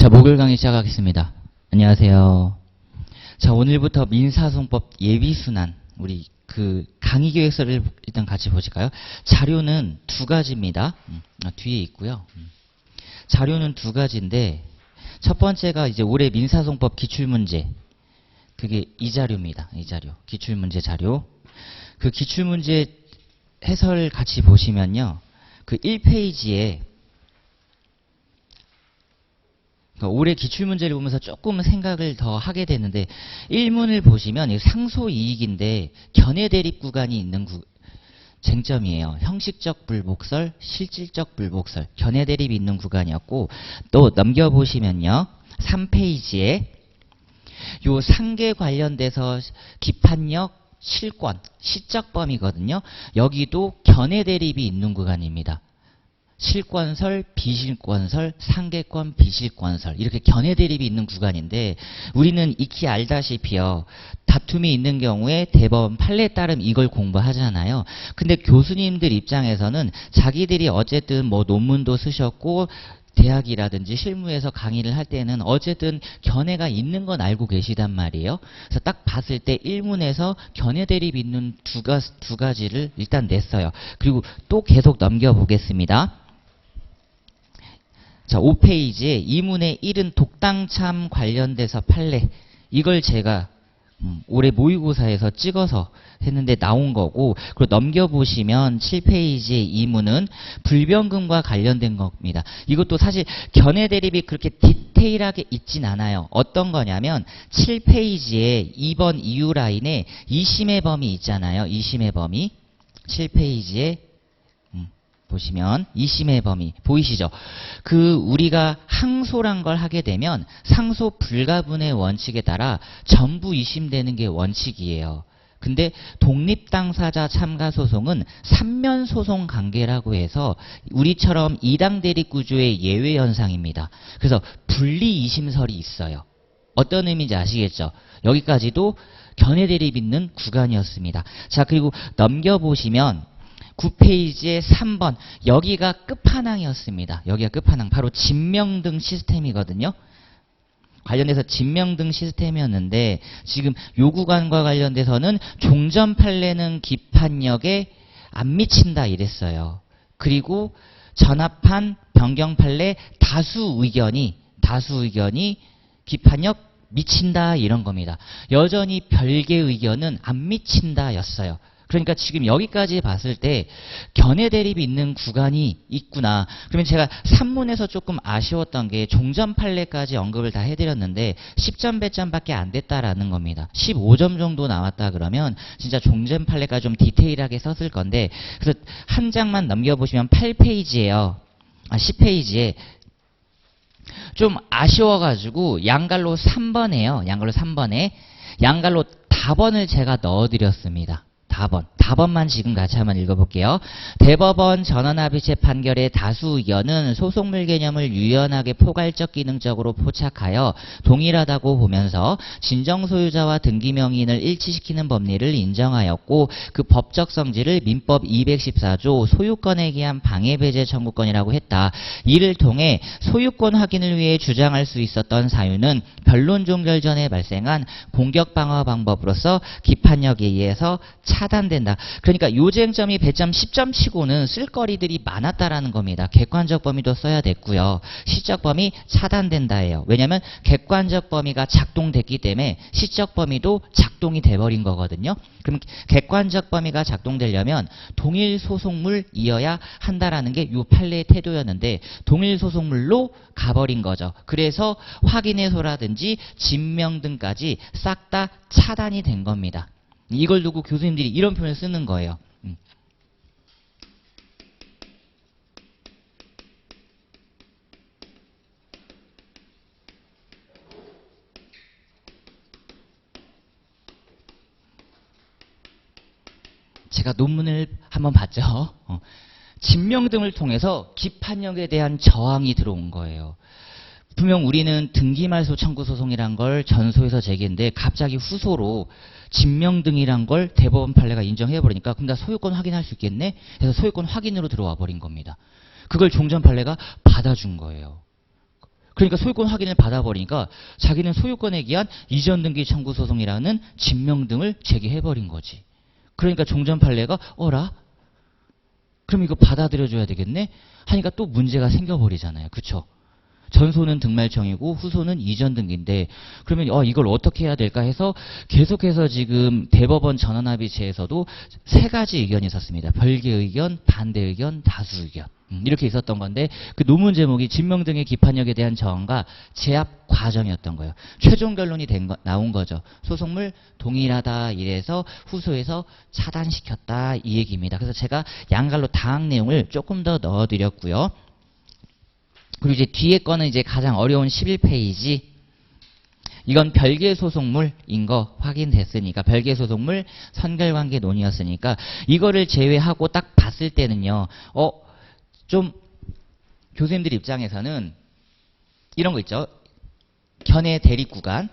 자, 목요일 강의 시작하겠습니다. 안녕하세요. 자, 오늘부터 민사소송법 예비순환, 우리 강의 계획서를 일단 같이 보실까요? 자료는 두 가지입니다. 뒤에 있고요. 자료는 두 가지인데, 첫 번째가 이제 올해 민사소송법 기출문제. 그게 이 자료입니다. 이 자료. 기출문제 자료. 그 기출문제 해설 같이 보시면요. 그 1페이지에 그러니까 올해 기출문제를 보면서 조금 생각을 더 하게 되는데 1문을 보시면 상소이익인데 견해대립 구간이 있는 쟁점이에요. 형식적 불복설, 실질적 불복설, 견해대립이 있는 구간이었고 또 넘겨보시면요. 3페이지에 요 상계 관련돼서 기판력, 실권, 시적범위거든요. 여기도 견해대립이 있는 구간입니다. 실권설, 비실권설, 상계권, 비실권설 이렇게 견해대립이 있는 구간인데 우리는 익히 알다시피요. 다툼이 있는 경우에 대법원 판례에 따름 이걸 공부하잖아요. 근데 교수님들 입장에서는 자기들이 어쨌든 뭐 논문도 쓰셨고 대학이라든지 실무에서 강의를 할 때는 어쨌든 견해가 있는 건 알고 계시단 말이에요. 그래서 딱 봤을 때 1문에서 견해 대립 있는 두 가지를 일단 냈어요. 그리고 또 계속 넘겨보겠습니다. 자, 5페이지에 2문의 1은 독당참 관련돼서 판례. 이걸 제가 올해 모의고사에서 찍어서 했는데 나온 거고, 그리고 넘겨보시면 7페이지의 2문은 불변금과 관련된 겁니다. 이것도 사실 견해 대립이 그렇게 디테일하게 있진 않아요. 어떤 거냐면 7페이지에 2번 이유 라인에 2심의 범위 있잖아요. 2심의 범위. 7페이지에 보시면 2심의 범위 보이시죠? 우리가 항소란 걸 하게 되면 상소 불가분의 원칙에 따라 전부 2심되는 게 원칙이에요. 근데 독립당사자 참가소송은 3면 소송 관계라고 해서 우리처럼 2당 대립 구조의 예외 현상입니다. 그래서 분리 2심설이 있어요. 어떤 의미인지 아시겠죠? 여기까지도 견해 대립 있는 구간이었습니다. 자, 그리고 넘겨보시면 9페이지에 3번 여기가 끝판왕이었습니다. 여기가 끝판왕. 바로 진명등 시스템이거든요. 관련돼서 진명등 시스템이었는데 지금 요 구간과 관련돼서는 종전 판례는 기판력에 안 미친다 이랬어요. 그리고 전합한 변경 판례 다수 의견이 기판력 미친다 이런 겁니다. 여전히 별개 의견은 안 미친다 였어요. 그러니까 지금 여기까지 봤을 때 견해 대립이 있는 구간이 있구나. 그러면 제가 3문에서 조금 아쉬웠던 게 종전 판례까지 언급을 다 해드렸는데 10점 배점밖에 안 됐다라는 겁니다. 15점 정도 나왔다 그러면 진짜 종전 판례까지 좀 디테일하게 썼을 건데 그래서 한 장만 넘겨보시면 8페이지예요. 10페이지에 좀 아쉬워가지고 양갈로 3번에요. 양갈로 3번에 양갈로 답원을 제가 넣어드렸습니다. 답원만 지금 같이 한번 읽어볼게요. 대법원 전원합의체 판결의 다수 의견은 소송물 개념을 유연하게 포괄적 기능적으로 포착하여 동일하다고 보면서 진정소유자와 등기명의인을 일치시키는 법리를 인정하였고 그 법적 성질을 민법 214조 소유권에 기한 방해배제 청구권이라고 했다. 이를 통해 소유권 확인을 위해 주장할 수 있었던 사유는 변론 종결 전에 발생한 공격 방어 방법으로서 기판력에 의해서 차단된다. 그러니까 요 쟁점이 배점 10점 치고는 쓸거리들이 많았다라는 겁니다. 객관적 범위도 써야 됐고요. 시적 범위 차단된다예요. 왜냐하면 객관적 범위가 작동됐기 때문에 시적 범위도 작동이 돼버린 거거든요. 그럼 객관적 범위가 작동되려면 동일 소송물 이어야 한다라는 게 요 판례의 태도였는데 동일 소송물로 가버린 거죠. 그래서 확인해소라든지 진명 등까지 싹 다 차단이 된 겁니다. 이걸 두고 교수님들이 이런 표현을 쓰는 거예요. 제가 논문을 한번 봤죠. 진명 등을 통해서 기판력에 대한 저항이 들어온 거예요. 분명 우리는 등기말소 청구 소송이란 걸 전소에서 제기했는데 갑자기 후소로 진명 등이란 걸 대법원 판례가 인정해버리니까 그럼 나 소유권 확인할 수 있겠네? 해서 소유권 확인으로 들어와 버린 겁니다. 그걸 종전 판례가 받아준 거예요. 그러니까 소유권 확인을 받아버리니까 자기는 소유권에 기한 이전 등기 청구 소송이라는 진명 등을 제기해버린 거지. 그러니까 종전 판례가 어라? 그럼 이거 받아들여줘야 되겠네? 하니까 또 문제가 생겨버리잖아요. 그쵸? 전소는 등말청이고 후소는 이전 등기인데 그러면 이걸 어떻게 해야 될까 해서 계속해서 지금 대법원 전원합의체에서도 세 가지 의견이 있었습니다. 별개 의견, 반대 의견, 다수 의견. 이렇게 있었던 건데 그 논문 제목이 진명 등의 기판력에 대한 저항과 제압 과정이었던 거예요. 최종 결론이 나온 거죠. 소송물 동일하다 이래서 후소에서 차단시켰다 이 얘기입니다. 그래서 제가 양갈로 다항 내용을 조금 더 넣어드렸고요. 그리고 이제 뒤에 거는 이제 가장 어려운 11페이지. 이건 별개 소송물인 거 확인됐으니까 별개 소송물 선결관계 논의였으니까 이거를 제외하고 딱 봤을 때는요. 좀 교수님들 입장에서는 이런 거 있죠. 견해 대립 구간.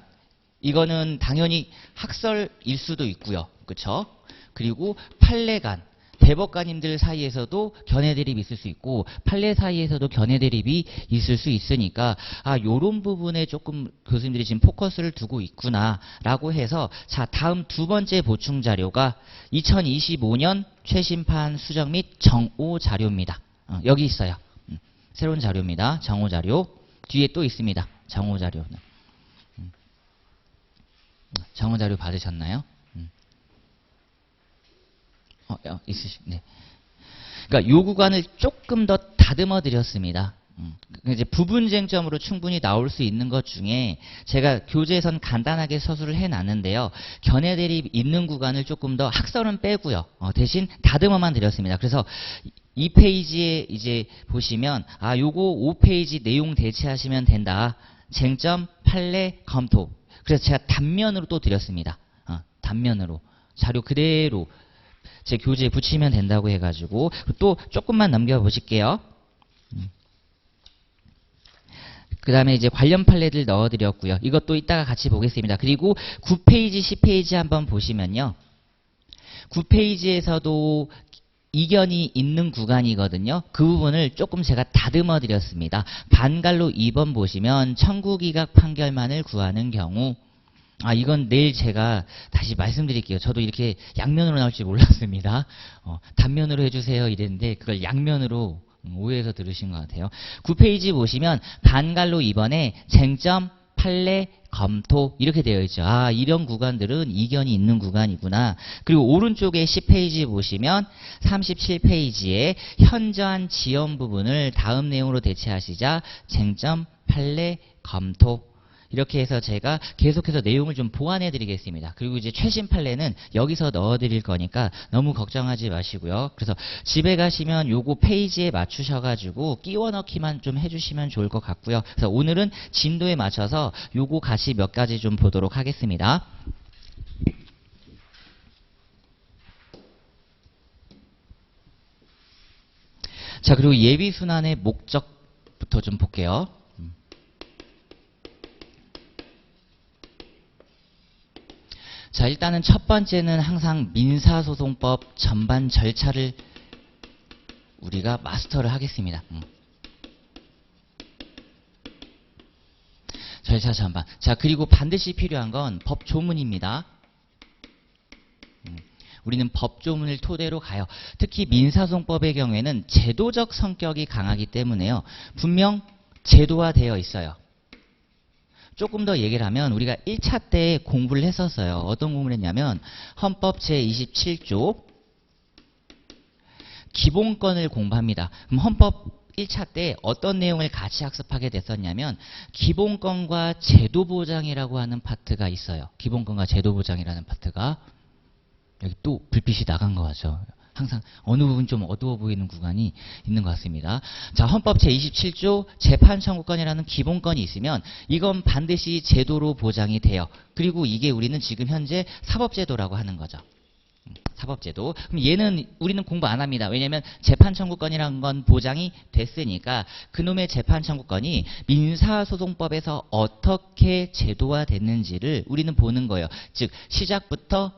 이거는 당연히 학설일 수도 있고요. 그렇죠? 그리고 판례간. 대법관님들 사이에서도 견해 대립이 있을 수 있고 판례 사이에서도 견해 대립이 있을 수 있으니까 요런 부분에 조금 교수님들이 지금 포커스를 두고 있구나라고 해서 자 다음 두 번째 보충 자료가 2025년 최신판 수정 및 정오 자료입니다. 여기 있어요. 새로운 자료입니다. 정오 자료. 뒤에 또 있습니다. 정오 자료. 정오 자료 받으셨나요? 네. 그러니까 요 구간을 조금 더 다듬어 드렸습니다. 이제 부분 쟁점으로 충분히 나올 수 있는 것 중에 제가 교재에선 간단하게 서술을 해놨는데요. 견해 대립 있는 구간을 조금 더 학설은 빼고요. 대신 다듬어만 드렸습니다. 그래서 2페이지에 이제 보시면 요거 5페이지 내용 대체하시면 된다. 쟁점, 판례, 검토. 그래서 제가 단면으로 또 드렸습니다. 단면으로. 자료 그대로 제 교재에 붙이면 된다고 해가지고 또 조금만 넘겨보실게요. 그 다음에 이제 관련 판례들 넣어드렸고요. 이것도 이따가 같이 보겠습니다. 그리고 9페이지, 10페이지 한번 보시면요. 9페이지에서도 이견이 있는 구간이거든요. 그 부분을 조금 제가 다듬어 드렸습니다. 반갈로 2번 보시면 청구기각 판결만을 구하는 경우 이건 내일 제가 다시 말씀드릴게요. 저도 이렇게 양면으로 나올 줄 몰랐습니다. 단면으로 해주세요 이랬는데 그걸 양면으로 오해해서 들으신 것 같아요. 9페이지 보시면 반갈로 2번에 쟁점, 판례, 검토 이렇게 되어 있죠. 이런 구간들은 이견이 있는 구간이구나. 그리고 오른쪽에 10페이지 보시면 37페이지에 현저한 지연 부분을 다음 내용으로 대체하시자 쟁점, 판례, 검토 이렇게 해서 제가 계속해서 내용을 좀 보완해 드리겠습니다. 그리고 이제 최신 판례는 여기서 넣어 드릴 거니까 너무 걱정하지 마시고요. 그래서 집에 가시면 요거 페이지에 맞추셔가지고 끼워 넣기만 좀 해주시면 좋을 것 같고요. 그래서 오늘은 진도에 맞춰서 요거 같이 몇 가지 좀 보도록 하겠습니다. 자, 그리고 예비순환의 목적부터 좀 볼게요. 자, 일단은 첫 번째는 항상 민사소송법 전반 절차를 우리가 마스터를 하겠습니다. 절차 전반. 자, 그리고 반드시 필요한 건 법조문입니다. 우리는 법조문을 토대로 가요. 특히 민사소송법의 경우에는 제도적 성격이 강하기 때문에요. 분명 제도화되어 있어요. 조금 더 얘기를 하면 우리가 1차 때 공부를 했었어요. 어떤 공부를 했냐면 헌법 제27조 기본권을 공부합니다. 그럼 헌법 1차 때 어떤 내용을 같이 학습하게 됐었냐면 기본권과 제도보장이라고 하는 파트가 있어요. 기본권과 제도보장이라는 파트가 여기 또 불빛이 나간 거 같죠. 항상 어느 부분 좀 어두워 보이는 구간이 있는 것 같습니다. 자, 헌법 제27조 재판 청구권이라는 기본권이 있으면 이건 반드시 제도로 보장이 돼요. 그리고 이게 우리는 지금 현재 사법제도라고 하는 거죠. 사법제도. 그럼 얘는 우리는 공부 안 합니다. 왜냐하면 재판 청구권이라는 건 보장이 됐으니까 그놈의 재판 청구권이 민사소송법에서 어떻게 제도화됐는지를 우리는 보는 거예요. 즉 시작부터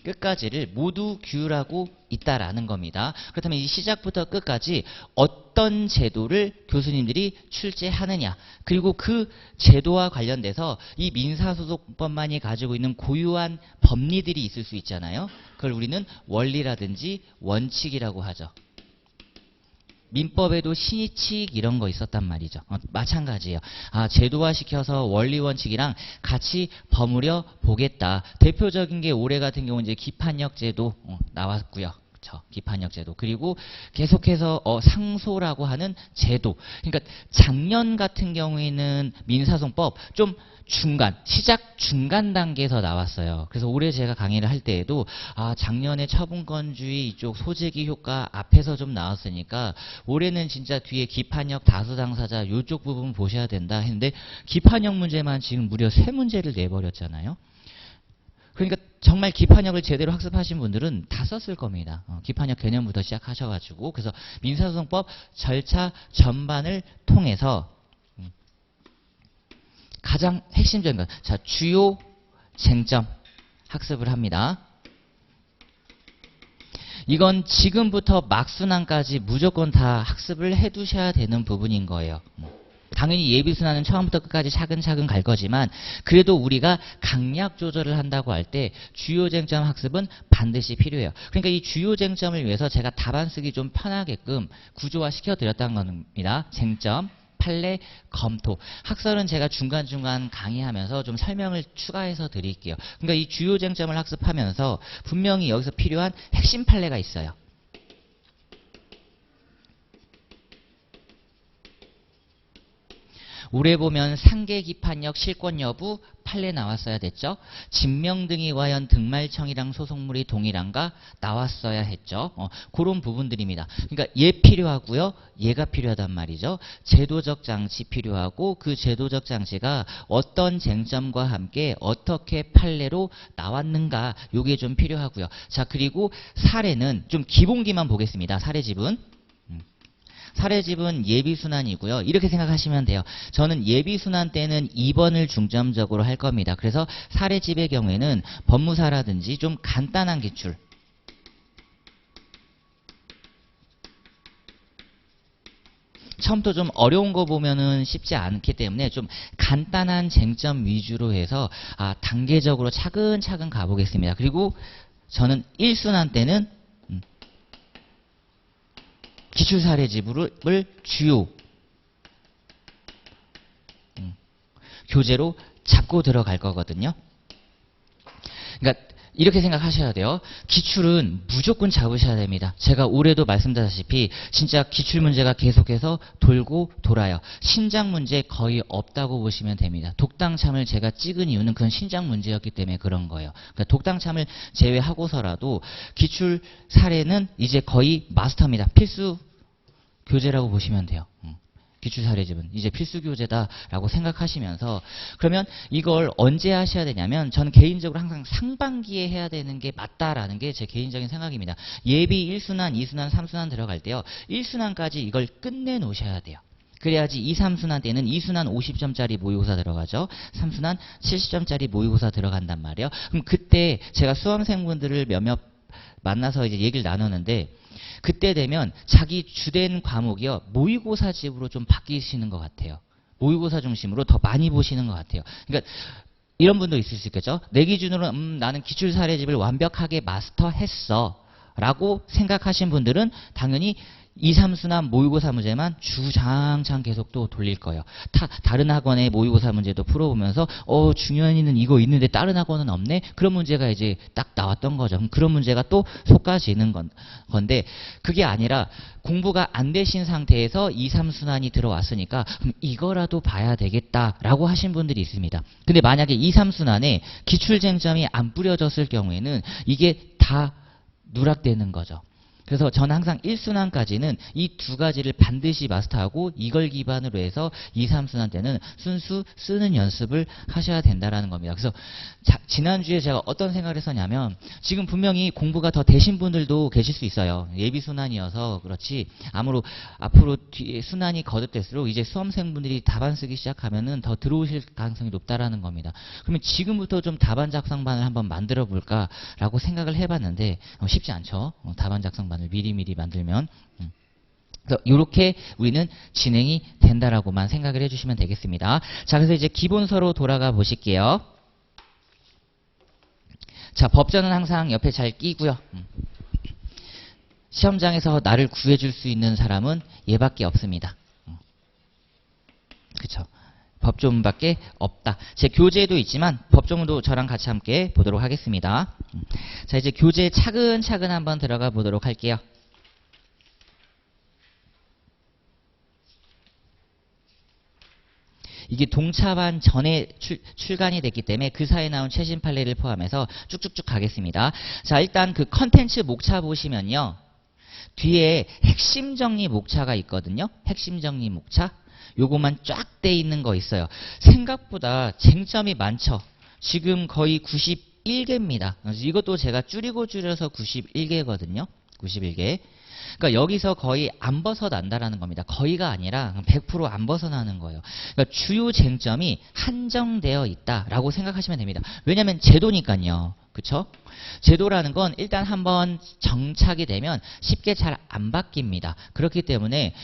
끝까지를 모두 규율하고 있다라는 겁니다. 그렇다면 이 시작부터 끝까지 어떤 제도를 교수님들이 출제하느냐, 그리고 그 제도와 관련돼서 이 민사소송법만이 가지고 있는 고유한 법리들이 있을 수 있잖아요. 그걸 우리는 원리라든지 원칙이라고 하죠. 민법에도 신의칙 이런 거 있었단 말이죠. 마찬가지예요. 제도화시켜서 원리 원칙이랑 같이 버무려 보겠다. 대표적인 게 올해 같은 경우 이제 기판역 제도 나왔고요. 기판역 제도. 그리고 계속해서 상소라고 하는 제도. 그러니까 작년 같은 경우에는 민사소송법 좀 시작 중간 단계에서 나왔어요. 그래서 올해 제가 강의를 할 때에도 작년에 처분권주의 이쪽 소재기 효과 앞에서 좀 나왔으니까 올해는 진짜 뒤에 기판역 다수 당사자 이쪽 부분 보셔야 된다 했는데 기판역 문제만 지금 무려 3문제를 내버렸잖아요. 그러니까 정말 기판역을 제대로 학습하신 분들은 다 썼을 겁니다. 기판역 개념부터 시작하셔가지고. 그래서 민사소송법 절차 전반을 통해서 가장 핵심적인 것, 주요 쟁점 학습을 합니다. 이건 지금부터 막순환까지 무조건 다 학습을 해두셔야 되는 부분인 거예요. 당연히 예비순환은 처음부터 끝까지 차근차근 갈 거지만 그래도 우리가 강약 조절을 한다고 할 때 주요 쟁점 학습은 반드시 필요해요. 그러니까 이 주요 쟁점을 위해서 제가 답안 쓰기 좀 편하게끔 구조화 시켜드렸다는 겁니다. 쟁점, 판례, 검토. 학설은 제가 중간중간 강의하면서 좀 설명을 추가해서 드릴게요. 그러니까 이 주요 쟁점을 학습하면서 분명히 여기서 필요한 핵심 판례가 있어요. 올해 보면 상계 기판역 실권 여부 판례 나왔어야 됐죠. 진명 등이 과연 등말청이랑 소송물이 동일한가 나왔어야 했죠. 그런 부분들입니다. 그러니까 얘 필요하고요. 얘가 필요하단 말이죠. 제도적 장치 필요하고 그 제도적 장치가 어떤 쟁점과 함께 어떻게 판례로 나왔는가 요게 좀 필요하고요. 자, 그리고 사례는 좀 기본기만 보겠습니다. 사례집은. 사례집은 예비순환이고요. 이렇게 생각하시면 돼요. 저는 예비순환 때는 2번을 중점적으로 할 겁니다. 그래서 사례집의 경우에는 법무사라든지 좀 간단한 기출, 처음부터 좀 어려운 거 보면은 쉽지 않기 때문에 좀 간단한 쟁점 위주로 해서 단계적으로 차근차근 가보겠습니다. 그리고 저는 1순환 때는 기출사례집을 주요 교재로 잡고 들어갈 거거든요. 그러니까 이렇게 생각하셔야 돼요. 기출은 무조건 잡으셔야 됩니다. 제가 올해도 말씀드렸다시피 진짜 기출 문제가 계속해서 돌고 돌아요. 신작 문제 거의 없다고 보시면 됩니다. 독당참을 제가 찍은 이유는 그건 신작 문제였기 때문에 그런 거예요. 그러니까 독당참을 제외하고서라도 기출 사례는 이제 거의 마스터입니다. 필수 교재라고 보시면 돼요. 기출사례집은 이제 필수 교재다라고 생각하시면서, 그러면 이걸 언제 하셔야 되냐면 저는 개인적으로 항상 상반기에 해야 되는 게 맞다라는 게 제 개인적인 생각입니다. 예비 1순환, 2순환, 3순환 들어갈 때요. 1순환까지 이걸 끝내 놓으셔야 돼요. 그래야지 2, 3순환 때는 2순환 50점짜리 모의고사 들어가죠. 3순환 70점짜리 모의고사 들어간단 말이에요. 그럼 그때 제가 수험생분들을 몇몇 만나서 이제 얘기를 나누는데, 그때 되면 자기 주된 과목이요, 모의고사집으로 좀 바뀌시는 것 같아요. 모의고사 중심으로 더 많이 보시는 것 같아요. 그러니까 이런 분도 있을 수 있겠죠. 내 기준으로 나는 기출사례집을 완벽하게 마스터했어 라고 생각하신 분들은 당연히 2, 3순환 모의고사 문제만 주장창 계속 또 돌릴 거예요. 다른 학원의 모의고사 문제도 풀어보면서 중요한이는 이거 있는데 다른 학원은 없네? 그런 문제가 이제 딱 나왔던 거죠. 그럼 그런 문제가 또 솎아지는 건데, 그게 아니라 공부가 안 되신 상태에서 2, 3순환이 들어왔으니까 그럼 이거라도 봐야 되겠다라고 하신 분들이 있습니다. 근데 만약에 2, 3순환에 기출쟁점이 안 뿌려졌을 경우에는 이게 다 누락되는 거죠. 그래서 저는 항상 1순환까지는 이 두 가지를 반드시 마스터하고 이걸 기반으로 해서 2, 3순환 때는 순수 쓰는 연습을 하셔야 된다라는 겁니다. 그래서 지난주에 제가 어떤 생각을 했었냐면 지금 분명히 공부가 더 되신 분들도 계실 수 있어요. 예비순환이어서 그렇지 앞으로 뒤에 순환이 거듭될수록 이제 수험생분들이 답안 쓰기 시작하면은 더 들어오실 가능성이 높다라는 겁니다. 그러면 지금부터 좀 답안 작성반을 한번 만들어 볼까라고 생각을 해봤는데 쉽지 않죠. 답안 작성반을 미리미리 만들면. 그래서 이렇게 우리는 진행이 된다라고만 생각을 해주시면 되겠습니다. 자, 그래서 이제 기본서로 돌아가 보실게요. 자, 법전은 항상 옆에 잘 끼고요. 시험장에서 나를 구해줄 수 있는 사람은 얘밖에 없습니다. 그쵸? 법조문밖에 없다. 제 교재도 있지만 법조문도 저랑 같이 함께 보도록 하겠습니다. 자, 이제 교재 차근차근 한번 들어가 보도록 할게요. 이게 동차반 전에 출간이 됐기 때문에 그 사이에 나온 최신 판례를 포함해서 쭉쭉쭉 가겠습니다. 자, 일단 그 컨텐츠 목차 보시면요. 뒤에 핵심 정리 목차가 있거든요. 핵심 정리 목차. 요거만 쫙 돼 있는 거 있어요. 생각보다 쟁점이 많죠. 지금 거의 91개입니다. 이것도 제가 줄여서 91개거든요. 91개. 그러니까 여기서 거의 안 벗어난다라는 겁니다. 거의가 아니라 100% 안 벗어나는 거예요. 그러니까 주요 쟁점이 한정되어 있다라고 생각하시면 됩니다. 왜냐하면 제도니까요. 그쵸? 제도라는 건 일단 한번 정착이 되면 쉽게 잘 안 바뀝니다. 그렇기 때문에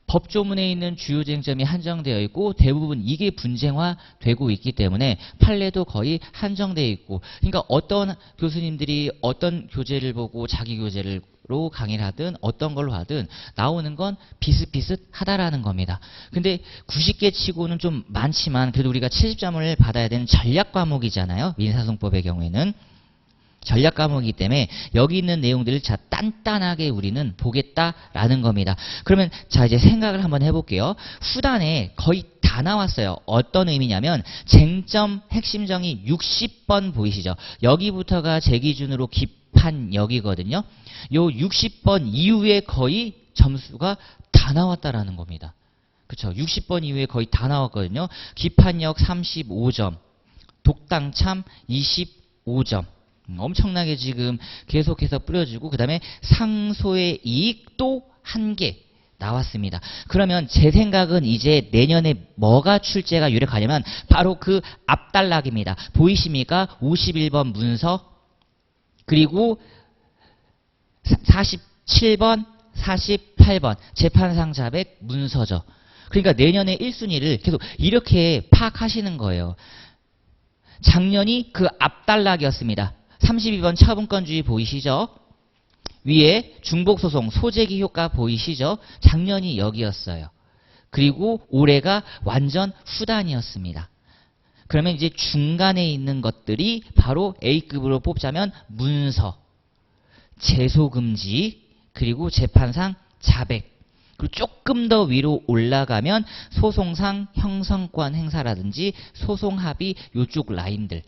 법조문에 있는 주요 쟁점이 한정되어 있고 대부분 이게 분쟁화되고 있기 때문에 판례도 거의 한정되어 있고, 그러니까 어떤 교수님들이 어떤 교재를 보고 자기 교재로 강의를 하든 어떤 걸로 하든 나오는 건 비슷비슷하다라는 겁니다. 근데 90개 치고는 좀 많지만 그래도 우리가 70점을 받아야 되는 전략 과목이잖아요. 민사소송법의 경우에는. 전략 과목이기 때문에 여기 있는 내용들을 자 단단하게 우리는 보겠다라는 겁니다. 그러면 자 이제 생각을 한번 해볼게요. 후단에 거의 다 나왔어요. 어떤 의미냐면 쟁점 핵심 정의 60번 보이시죠? 여기부터가 제 기준으로 기판역이거든요. 요 60번 이후에 거의 점수가 다 나왔다라는 겁니다. 그렇죠? 60번 이후에 거의 다 나왔거든요. 기판역 35점, 독당참 25점. 엄청나게 지금 계속해서 뿌려지고, 그 다음에 상소의 이익도 1개 나왔습니다. 그러면 제 생각은 이제 내년에 뭐가 출제가 유력하냐면 바로 그 앞단락입니다. 보이십니까? 51번 문서, 그리고 47번, 48번 재판상 자백 문서죠. 그러니까 내년에 1순위를 계속 이렇게 파악하시는 거예요. 작년이 그 앞단락이었습니다. 32번 처분권주의 보이시죠? 위에 중복소송 소재기 효과 보이시죠? 작년이 여기였어요. 그리고 올해가 완전 후단이었습니다. 그러면 이제 중간에 있는 것들이 바로 A급으로 뽑자면 문서, 제소금지, 그리고 재판상 자백. 그리고 조금 더 위로 올라가면 소송상 형성권 행사라든지 소송합의 요쪽 라인들.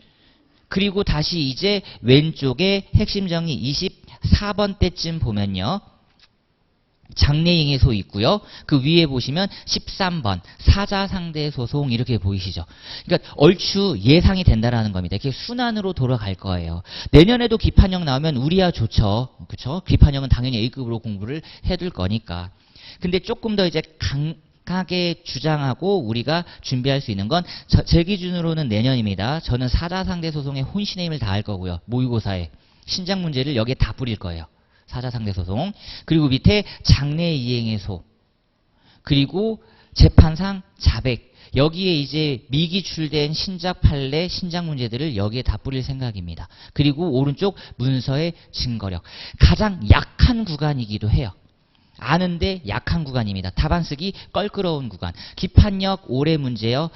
그리고 다시 이제 왼쪽에 핵심 정리 24번 때쯤 보면요. 장래잉해소 있고요. 그 위에 보시면 13번 사자상대 소송 이렇게 보이시죠. 그러니까 얼추 예상이 된다라는 겁니다. 이렇게 순환으로 돌아갈 거예요. 내년에도 기판형 나오면 우리야 좋죠. 그렇죠? 기판형은 당연히 A급으로 공부를 해둘 거니까. 근데 조금 더 이제 강하게 주장하고 우리가 준비할 수 있는 건 제 기준으로는 내년입니다. 저는 사자상대 소송에 혼신의 힘을 다할 거고요. 모의고사에 신작 문제를 여기에 다 뿌릴 거예요. 사자상대 소송. 그리고 밑에 장래이행해소. 그리고 재판상 자백. 여기에 이제 미기출된 신작 판례, 신작 문제들을 여기에 다 뿌릴 생각입니다. 그리고 오른쪽 문서의 증거력. 가장 약한 구간이기도 해요. 아는데 약한 구간입니다. 답안 쓰기 껄끄러운 구간. 기판역 올해 문제요.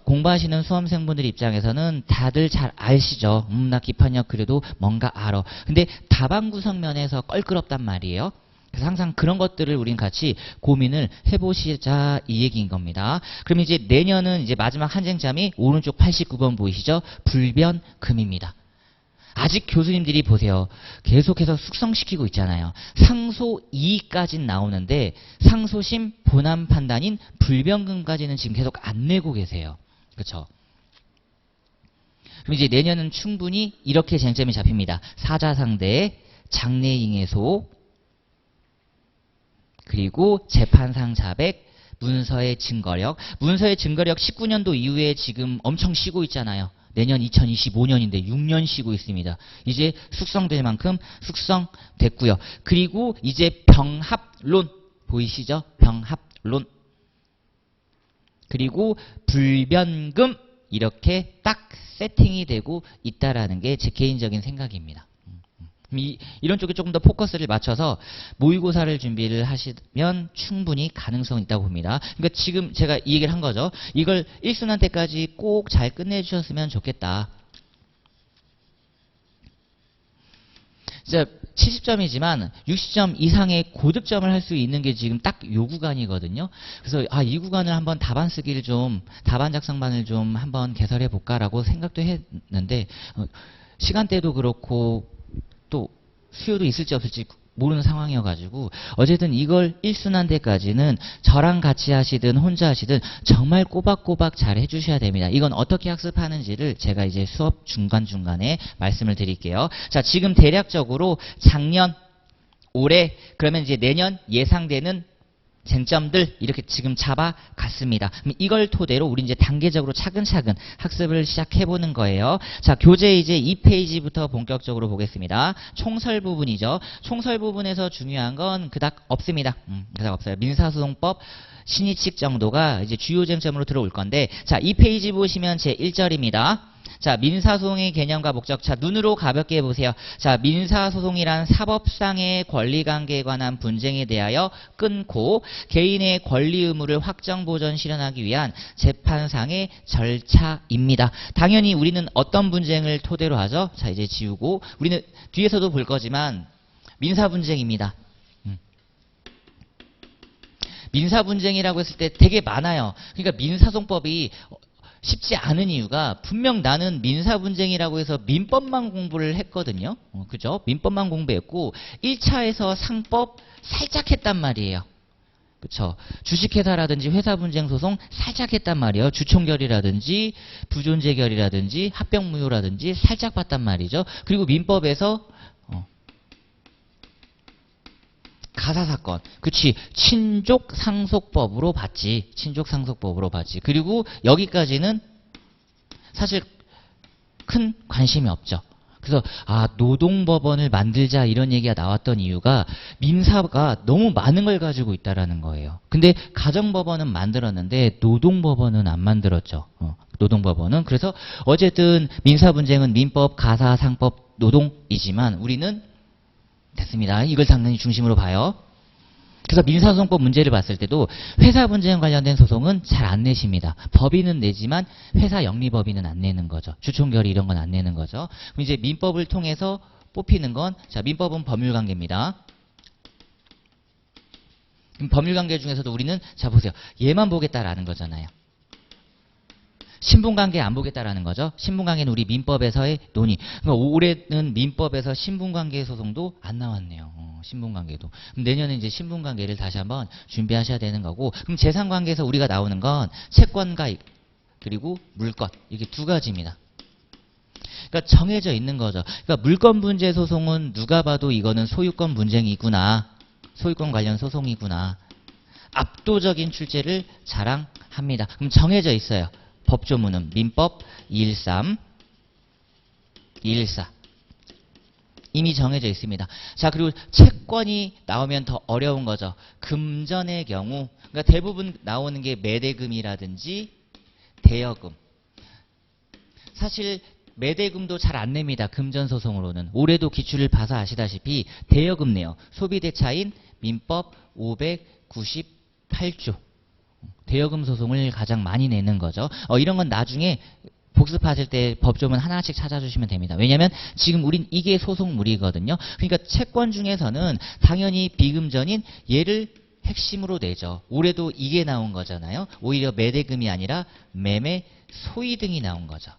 공부하시는 수험생분들 입장에서는 다들 잘 아시죠. 나 기판역 그래도 뭔가 알아. 근데 답안 구성 면에서 껄끄럽단 말이에요. 그래서 항상 그런 것들을 우린 같이 고민을 해보시자 이 얘기인 겁니다. 그럼 이제 내년은 이제 마지막 한 쟁점이 오른쪽 89번 보이시죠? 불변금입니다. 아직 교수님들이 보세요. 계속해서 숙성시키고 있잖아요. 상소 2까지는 나오는데 상소심 본안 판단인 불변금까지는 지금 계속 안 내고 계세요. 그렇죠? 그럼 이제 내년은 충분히 이렇게 쟁점이 잡힙니다. 사자상대, 장래잉해소, 그리고 재판상 자백, 문서의 증거력. 문서의 증거력 19년도 이후에 지금 엄청 쉬고 있잖아요. 내년 2025년인데 6년 쉬고 있습니다. 이제 숙성될 만큼 숙성됐고요. 그리고 이제 병합론 보이시죠? 병합론. 그리고 불변금 이렇게 딱 세팅이 되고 있다라는 게 제 개인적인 생각입니다. 이런 쪽에 조금 더 포커스를 맞춰서 모의고사를 준비를 하시면 충분히 가능성이 있다고 봅니다. 그러니까 지금 제가 이 얘기를 한 거죠. 이걸 1순환 때까지 꼭 잘 끝내주셨으면 좋겠다. 진짜 70점이지만 60점 이상의 고득점을 할 수 있는 게 지금 딱 요 구간이거든요. 그래서 이 구간을 한번 답안 쓰기를 좀, 답안 작성반을 좀 한번 개설해 볼까라고 생각도 했는데 시간대도 그렇고 또 수요도 있을지 없을지 모르는 상황이어가지고 어쨌든 이걸 1순환대까지는 저랑 같이 하시든 혼자 하시든 정말 꼬박꼬박 잘 해주셔야 됩니다. 이건 어떻게 학습하는지를 제가 이제 수업 중간중간에 말씀을 드릴게요. 자, 지금 대략적으로 작년, 올해, 그러면 이제 내년 예상되는 쟁점들 이렇게 지금 잡아갔습니다. 그럼 이걸 토대로 우리 이제 단계적으로 차근차근 학습을 시작해보는 거예요. 자, 교재 이제 2페이지부터 본격적으로 보겠습니다. 총설 부분이죠. 총설 부분에서 중요한 건 그닥 없습니다. 그닥 없어요. 민사소송법 신의칙 정도가 이제 주요 쟁점으로 들어올 건데, 자, 2페이지 보시면 제 1절입니다. 자, 민사소송의 개념과 목적. 자, 눈으로 가볍게 해보세요. 자, 민사소송이란 사법상의 권리관계에 관한 분쟁에 대하여 끊고 개인의 권리 의무를 확정 보전 실현하기 위한 재판상의 절차입니다. 당연히 우리는 어떤 분쟁을 토대로 하죠? 자, 이제 지우고 우리는 뒤에서도 볼 거지만 민사분쟁입니다. 민사분쟁이라고 했을 때 되게 많아요. 그러니까 민사소송법이 쉽지 않은 이유가 분명 나는 민사분쟁이라고 해서 민법만 공부를 했거든요. 그죠? 민법만 공부했고 1차에서 상법 살짝 했단 말이에요. 그쵸? 주식회사라든지 회사분쟁소송 살짝 했단 말이에요. 주총결이라든지 부존재결이라든지 합병무효라든지 살짝 봤단 말이죠. 그리고 민법에서 가사사건, 그치, 친족상속법으로 봤지. 친족상속법으로 봤지. 그리고 여기까지는 사실 큰 관심이 없죠. 그래서 노동법원을 만들자 이런 얘기가 나왔던 이유가 민사가 너무 많은 걸 가지고 있다라는 거예요. 근데 가정법원은 만들었는데 노동법원은 안 만들었죠. 노동법원은. 그래서 어쨌든 민사분쟁은 민법, 가사, 상법, 노동이지만 우리는 됐습니다. 이걸 당연히 중심으로 봐요. 그래서 민사소송법 문제를 봤을 때도 회사 분쟁 관련된 소송은 잘 안 내십니다. 법인은 내지만 회사 영리법인은 안 내는 거죠. 주총결의 이런 건 안 내는 거죠. 그럼 이제 민법을 통해서 뽑히는 건, 자, 민법은 법률관계입니다. 그럼 법률관계 중에서도 우리는, 자, 보세요. 얘만 보겠다라는 거잖아요. 신분관계 안 보겠다라는 거죠. 신분관계는 우리 민법에서의 논의. 그러니까 올해는 민법에서 신분관계 소송도 안 나왔네요. 신분관계도. 그럼 내년에 이제 신분관계를 다시 한번 준비하셔야 되는 거고. 그럼 재산관계에서 우리가 나오는 건 채권과 그리고 물권. 이게 두 가지입니다. 그러니까 정해져 있는 거죠. 그러니까 물권 분쟁 소송은 누가 봐도 이거는 소유권 분쟁이구나. 소유권 관련 소송이구나. 압도적인 출제를 자랑합니다. 그럼 정해져 있어요. 법조문은 민법 213, 214 이미 정해져 있습니다. 자, 그리고 채권이 나오면 더 어려운 거죠. 금전의 경우, 그러니까 대부분 나오는 게 매대금이라든지 대여금. 사실 매대금도 잘 안 냅니다. 금전소송으로는. 올해도 기출을 봐서 아시다시피 대여금 내요. 소비대차인 민법 598조. 대여금 소송을 가장 많이 내는 거죠. 이런 건 나중에 복습하실 때 법조문 하나씩 찾아주시면 됩니다. 왜냐하면 지금 우린 이게 소송물이거든요. 그러니까 채권 중에서는 당연히 비금전인 얘를 핵심으로 내죠. 올해도 이게 나온 거잖아요. 오히려 매대금이 아니라 매매 소위 등이 나온 거죠.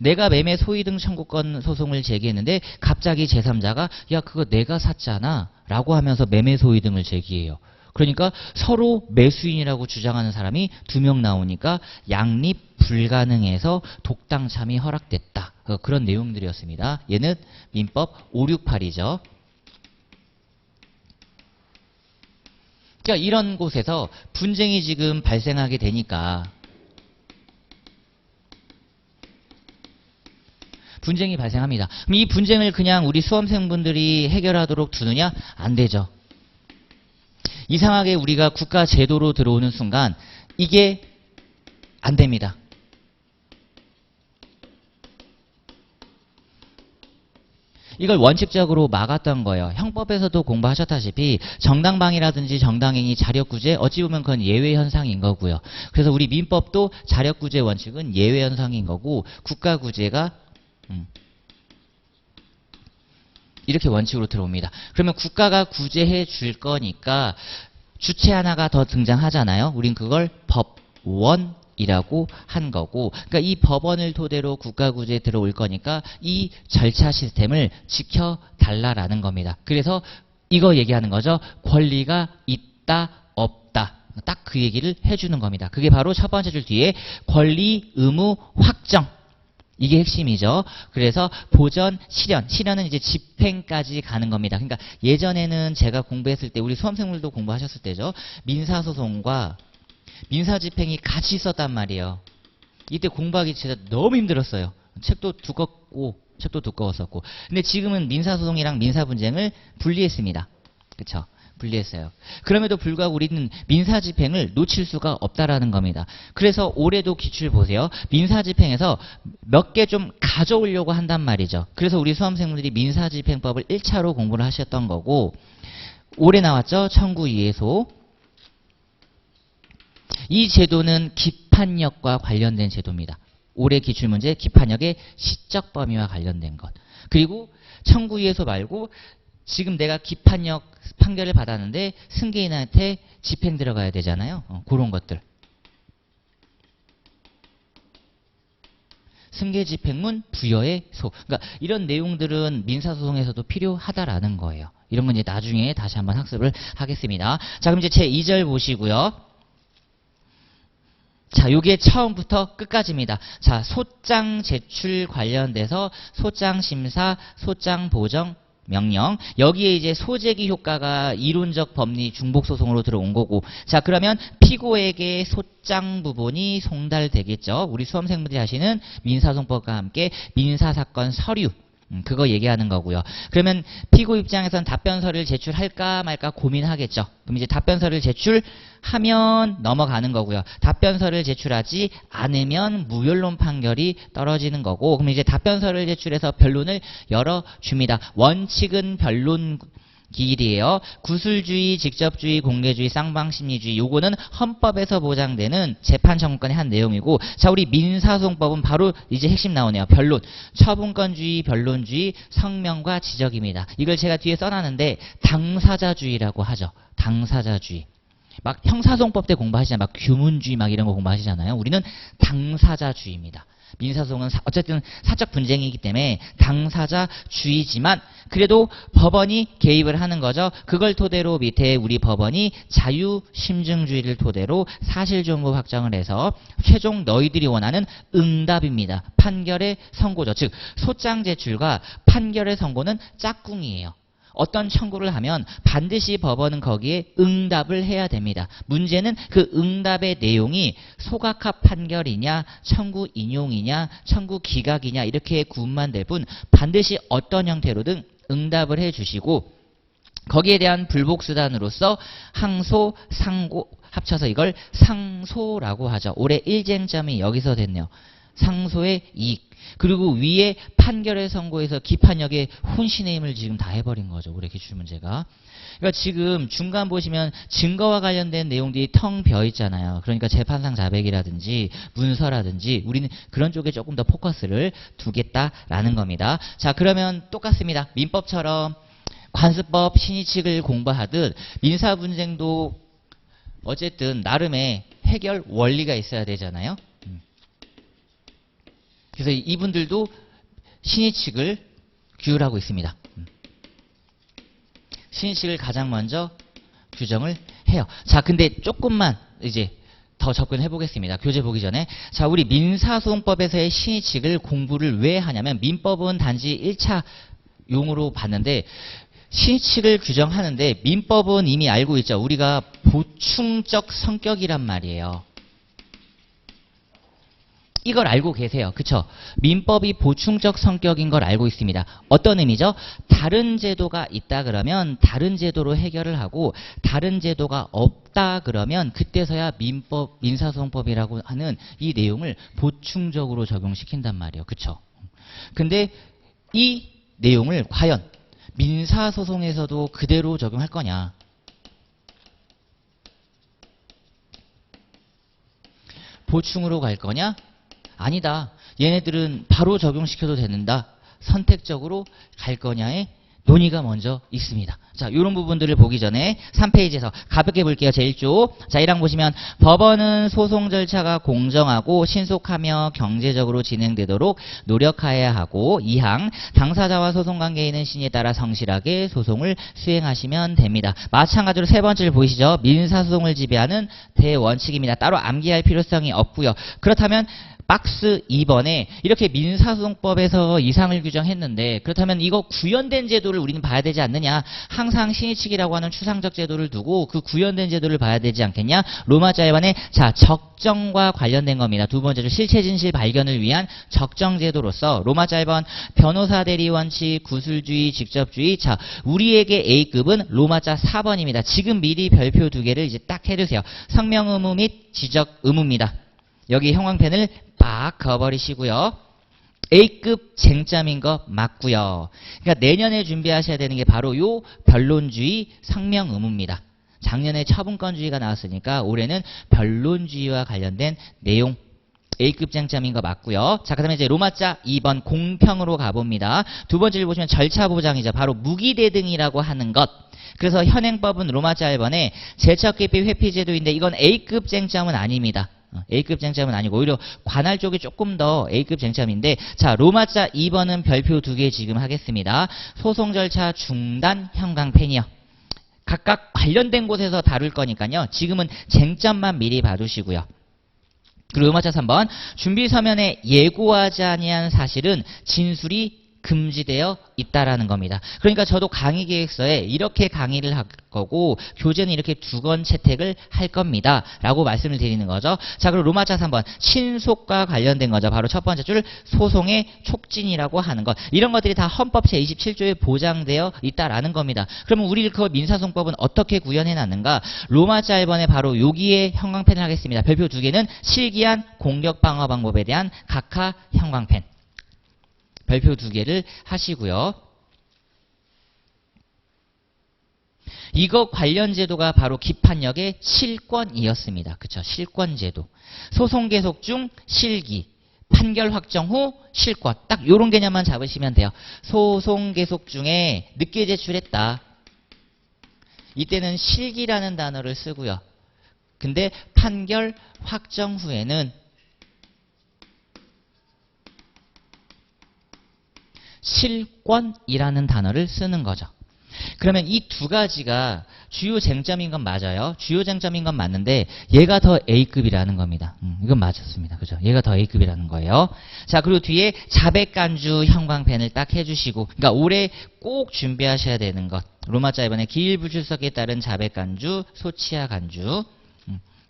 내가 매매 소위 등 청구권 소송을 제기했는데 갑자기 제3자가 야 그거 내가 샀잖아 라고 하면서 매매 소위 등을 제기해요. 그러니까 서로 매수인이라고 주장하는 사람이 2명 나오니까 양립 불가능해서 독당 참이 허락됐다. 그런 내용들이었습니다. 얘는 민법 568이죠. 그러니까 이런 곳에서 분쟁이 지금 발생하게 되니까 분쟁이 발생합니다. 그럼 이 분쟁을 그냥 우리 수험생분들이 해결하도록 두느냐? 안 되죠. 이상하게 우리가 국가 제도로 들어오는 순간 이게 안 됩니다. 이걸 원칙적으로 막았던 거예요. 형법에서도 공부하셨다시피 정당방위라든지 정당행위 자력구제 어찌 보면 그건 예외 현상인 거고요. 그래서 우리 민법도 자력구제 원칙은 예외 현상인 거고 국가구제가 이렇게 원칙으로 들어옵니다. 그러면 국가가 구제해 줄 거니까 주체 하나가 더 등장하잖아요. 우린 그걸 법원이라고 한 거고, 그러니까 이 법원을 토대로 국가구제에 들어올 거니까 이 절차 시스템을 지켜달라라는 겁니다. 그래서 이거 얘기하는 거죠. 권리가 있다 없다. 딱 그 얘기를 해주는 겁니다. 그게 바로 첫 번째 줄 뒤에 권리 의무 확정. 이게 핵심이죠. 그래서 보전, 실현은 이제 집행까지 가는 겁니다. 그러니까 예전에는 제가 공부했을 때, 우리 수험생들도 공부하셨을 때죠. 민사소송과 민사집행이 같이 있었단 말이에요. 이때 공부하기 진짜 너무 힘들었어요. 책도 두꺼웠었고. 근데 지금은 민사소송이랑 민사분쟁을 분리했습니다. 그쵸? 분리했어요. 그럼에도 불구하고 우리는 민사집행을 놓칠 수가 없다라는 겁니다. 그래서 올해도 기출 보세요. 민사집행에서 몇 개 좀 가져오려고 한단 말이죠. 그래서 우리 수험생분들이 민사집행법을 1차로 공부를 하셨던 거고, 올해 나왔죠. 청구이해소. 이 제도는 기판력과 관련된 제도입니다. 올해 기출문제 기판력의 시적 범위와 관련된 것. 그리고 청구이해소 말고 지금 내가 기판력 판결을 받았는데 승계인한테 집행 들어가야 되잖아요. 그런 것들. 승계집행문 부여의 소. 그러니까 이런 내용들은 민사소송에서도 필요하다라는 거예요. 이런 건 이제 나중에 다시 한번 학습을 하겠습니다. 자, 그럼 이제 제 2절 보시고요. 자, 요게 처음부터 끝까지입니다. 자, 소장 제출 관련돼서 소장 심사, 소장 보정, 명령. 여기에 이제 소재기 효과가 이론적 법리 중복소송으로 들어온 거고. 자, 그러면 피고에게 소장 부분이 송달되겠죠. 우리 수험생분들이 하시는 민사소송법과 함께 민사사건 서류. 그거 얘기하는 거고요. 그러면 피고 입장에선 답변서를 제출할까 말까 고민하겠죠. 그럼 이제 답변서를 제출하면 넘어가는 거고요. 답변서를 제출하지 않으면 무변론 판결이 떨어지는 거고, 그럼 이제 답변서를 제출해서 변론을 열어줍니다. 원칙은 변론 기일이에요. 구술주의, 직접주의, 공개주의, 쌍방심리주의. 요거는 헌법에서 보장되는 재판 청구권의 한 내용이고, 자, 우리 민사소송법은 바로 이제 핵심 나오네요. 변론. 처분권주의, 변론주의, 성명과 지적입니다. 이걸 제가 뒤에 써놨는데 당사자주의라고 하죠. 당사자주의. 막 형사소송법 때 공부하시잖아요. 막 규문주의 막 이런 거 공부하시잖아요. 우리는 당사자주의입니다. 민사소송은 어쨌든 사적 분쟁이기 때문에 당사자주의지만 그래도 법원이 개입을 하는 거죠. 그걸 토대로 밑에 우리 법원이 자유심증주의를 토대로 사실정보 확정을 해서 최종 너희들이 원하는 응답입니다. 판결의 선고죠. 즉 소장 제출과 판결의 선고는 짝꿍이에요. 어떤 청구를 하면 반드시 법원은 거기에 응답을 해야 됩니다. 문제는 그 응답의 내용이 소각합 판결이냐, 청구 인용이냐, 청구 기각이냐 이렇게 구분만 될 뿐 반드시 어떤 형태로든 응답을 해주시고, 거기에 대한 불복수단으로서 항소, 상고 합쳐서 이걸 상소라고 하죠. 올해 일쟁점이 여기서 됐네요. 상소의 이익. 그리고 위에 판결의 선고에서 기판력의 혼신의 힘을 지금 다 해버린 거죠. 올해 기출문제가. 그러니까 지금 중간 보시면 증거와 관련된 내용들이 텅 비어 있잖아요. 그러니까 재판상 자백이라든지 문서라든지 우리는 그런 쪽에 조금 더 포커스를 두겠다라는 겁니다. 자, 그러면 똑같습니다. 민법처럼 관습법 신의칙을 공부하듯 민사분쟁도 어쨌든 나름의 해결 원리가 있어야 되잖아요. 그래서 이분들도 신의칙을 규율하고 있습니다. 신의칙을 가장 먼저 규정을 해요. 자, 근데 조금만 이제 더 접근해 보겠습니다. 교재 보기 전에. 자, 우리 민사소송법에서의 신의칙을 공부를 왜 하냐면 민법은 단지 1차 용으로 봤는데 신의칙을 규정하는데 민법은 이미 알고 있죠. 우리가 보충적 성격이란 말이에요. 이걸 알고 계세요. 그쵸? 민법이 보충적 성격인 걸 알고 있습니다. 어떤 의미죠? 다른 제도가 있다 그러면 다른 제도로 해결을 하고 다른 제도가 없다 그러면 그때서야 민사소송법이라고 하는 이 내용을 보충적으로 적용시킨단 말이에요. 그쵸? 근데 이 내용을 과연 민사소송에서도 그대로 적용할 거냐? 보충으로 갈 거냐? 아니다. 얘네들은 바로 적용시켜도 된다. 선택적으로 갈 거냐의 논의가 먼저 있습니다. 자, 이런 부분들을 보기 전에 3페이지에서 가볍게 볼게요. 제1조. 자, 1항 보시면 법원은 소송 절차가 공정하고 신속하며 경제적으로 진행되도록 노력하여야 하고 2항 당사자와 소송관계에 있는 신의에 따라 성실하게 소송을 수행하시면 됩니다. 마찬가지로 세 번째를 보이시죠? 민사소송을 지배하는 대원칙입니다. 따로 암기할 필요성이 없고요. 그렇다면 박스 2번에 이렇게 민사소송법에서 이상을 규정했는데 그렇다면 이거 구현된 제도를 우리는 봐야 되지 않느냐. 항상 신의칙이라고 하는 추상적 제도를 두고 그 구현된 제도를 봐야 되지 않겠냐. 로마자 1번에 자 적정과 관련된 겁니다. 두 번째로 실체 진실 발견을 위한 적정 제도로서 로마자 1번 변호사 대리 원칙, 구술주의, 직접주의. 자 우리에게 A급은 로마자 4번입니다. 지금 미리 별표 두 개를 이제 딱 해두세요. 성명 의무 및 지적 의무입니다. 여기 형광펜을 빡 그어버리시고요. A급 쟁점인 거 맞고요. 그러니까 내년에 준비하셔야 되는 게 바로 요 변론주의 성명 의무입니다. 작년에 처분권주의가 나왔으니까 올해는 변론주의와 관련된 내용 A급 쟁점인 거 맞고요. 자, 그 다음에 이제 로마자 2번 공평으로 가봅니다. 두 번째를 보시면 절차 보장이죠. 바로 무기대등이라고 하는 것. 그래서 현행법은 로마자 1번에 제척기피 회피제도인데 이건 A급 쟁점은 아닙니다. A급 쟁점은 아니고 오히려 관할 쪽이 조금 더 A급 쟁점인데 자 로마자 2번은 별표 두 개 지금 하겠습니다. 소송 절차 중단 형광펜이요. 각각 관련된 곳에서 다룰 거니까요. 지금은 쟁점만 미리 봐두시고요. 그리고 로마자 3번 준비 서면에 예고하지 아니한 사실은 진술이 금지되어 있다라는 겁니다. 그러니까 저도 강의 계획서에 이렇게 강의를 할 거고 교재는 이렇게 두 권 채택을 할 겁니다. 라고 말씀을 드리는 거죠. 자, 그리고 로마자 3번 친속과 관련된 거죠. 바로 첫 번째 줄 소송의 촉진이라고 하는 것. 이런 것들이 다 헌법 제27조에 보장되어 있다라는 겁니다. 그러면 우리 그 민사소송법은 어떻게 구현해 놨는가? 로마자 1번에 바로 여기에 형광펜을 하겠습니다. 별표 두 개는 실기한 공격 방어 방법에 대한 각하 형광펜. 별표 두 개를 하시고요. 이거 관련 제도가 바로 기판력의 실권이었습니다. 그쵸? 실권제도. 소송 계속 중 실기. 판결 확정 후 실권. 딱 요런 개념만 잡으시면 돼요. 소송 계속 중에 늦게 제출했다. 이때는 실기라는 단어를 쓰고요. 근데 판결 확정 후에는 실권이라는 단어를 쓰는 거죠. 그러면 이 두 가지가 주요 쟁점인 건 맞아요. 주요 쟁점인 건 맞는데 얘가 더 A급이라는 겁니다. 이건 맞았습니다. 그죠? 얘가 더 A급이라는 거예요. 자, 그리고 뒤에 자백간주 형광펜을 딱 해주시고 그러니까 올해 꼭 준비하셔야 되는 것. 로마자 1번에 기일불출석에 따른 자백간주, 소치하 간주.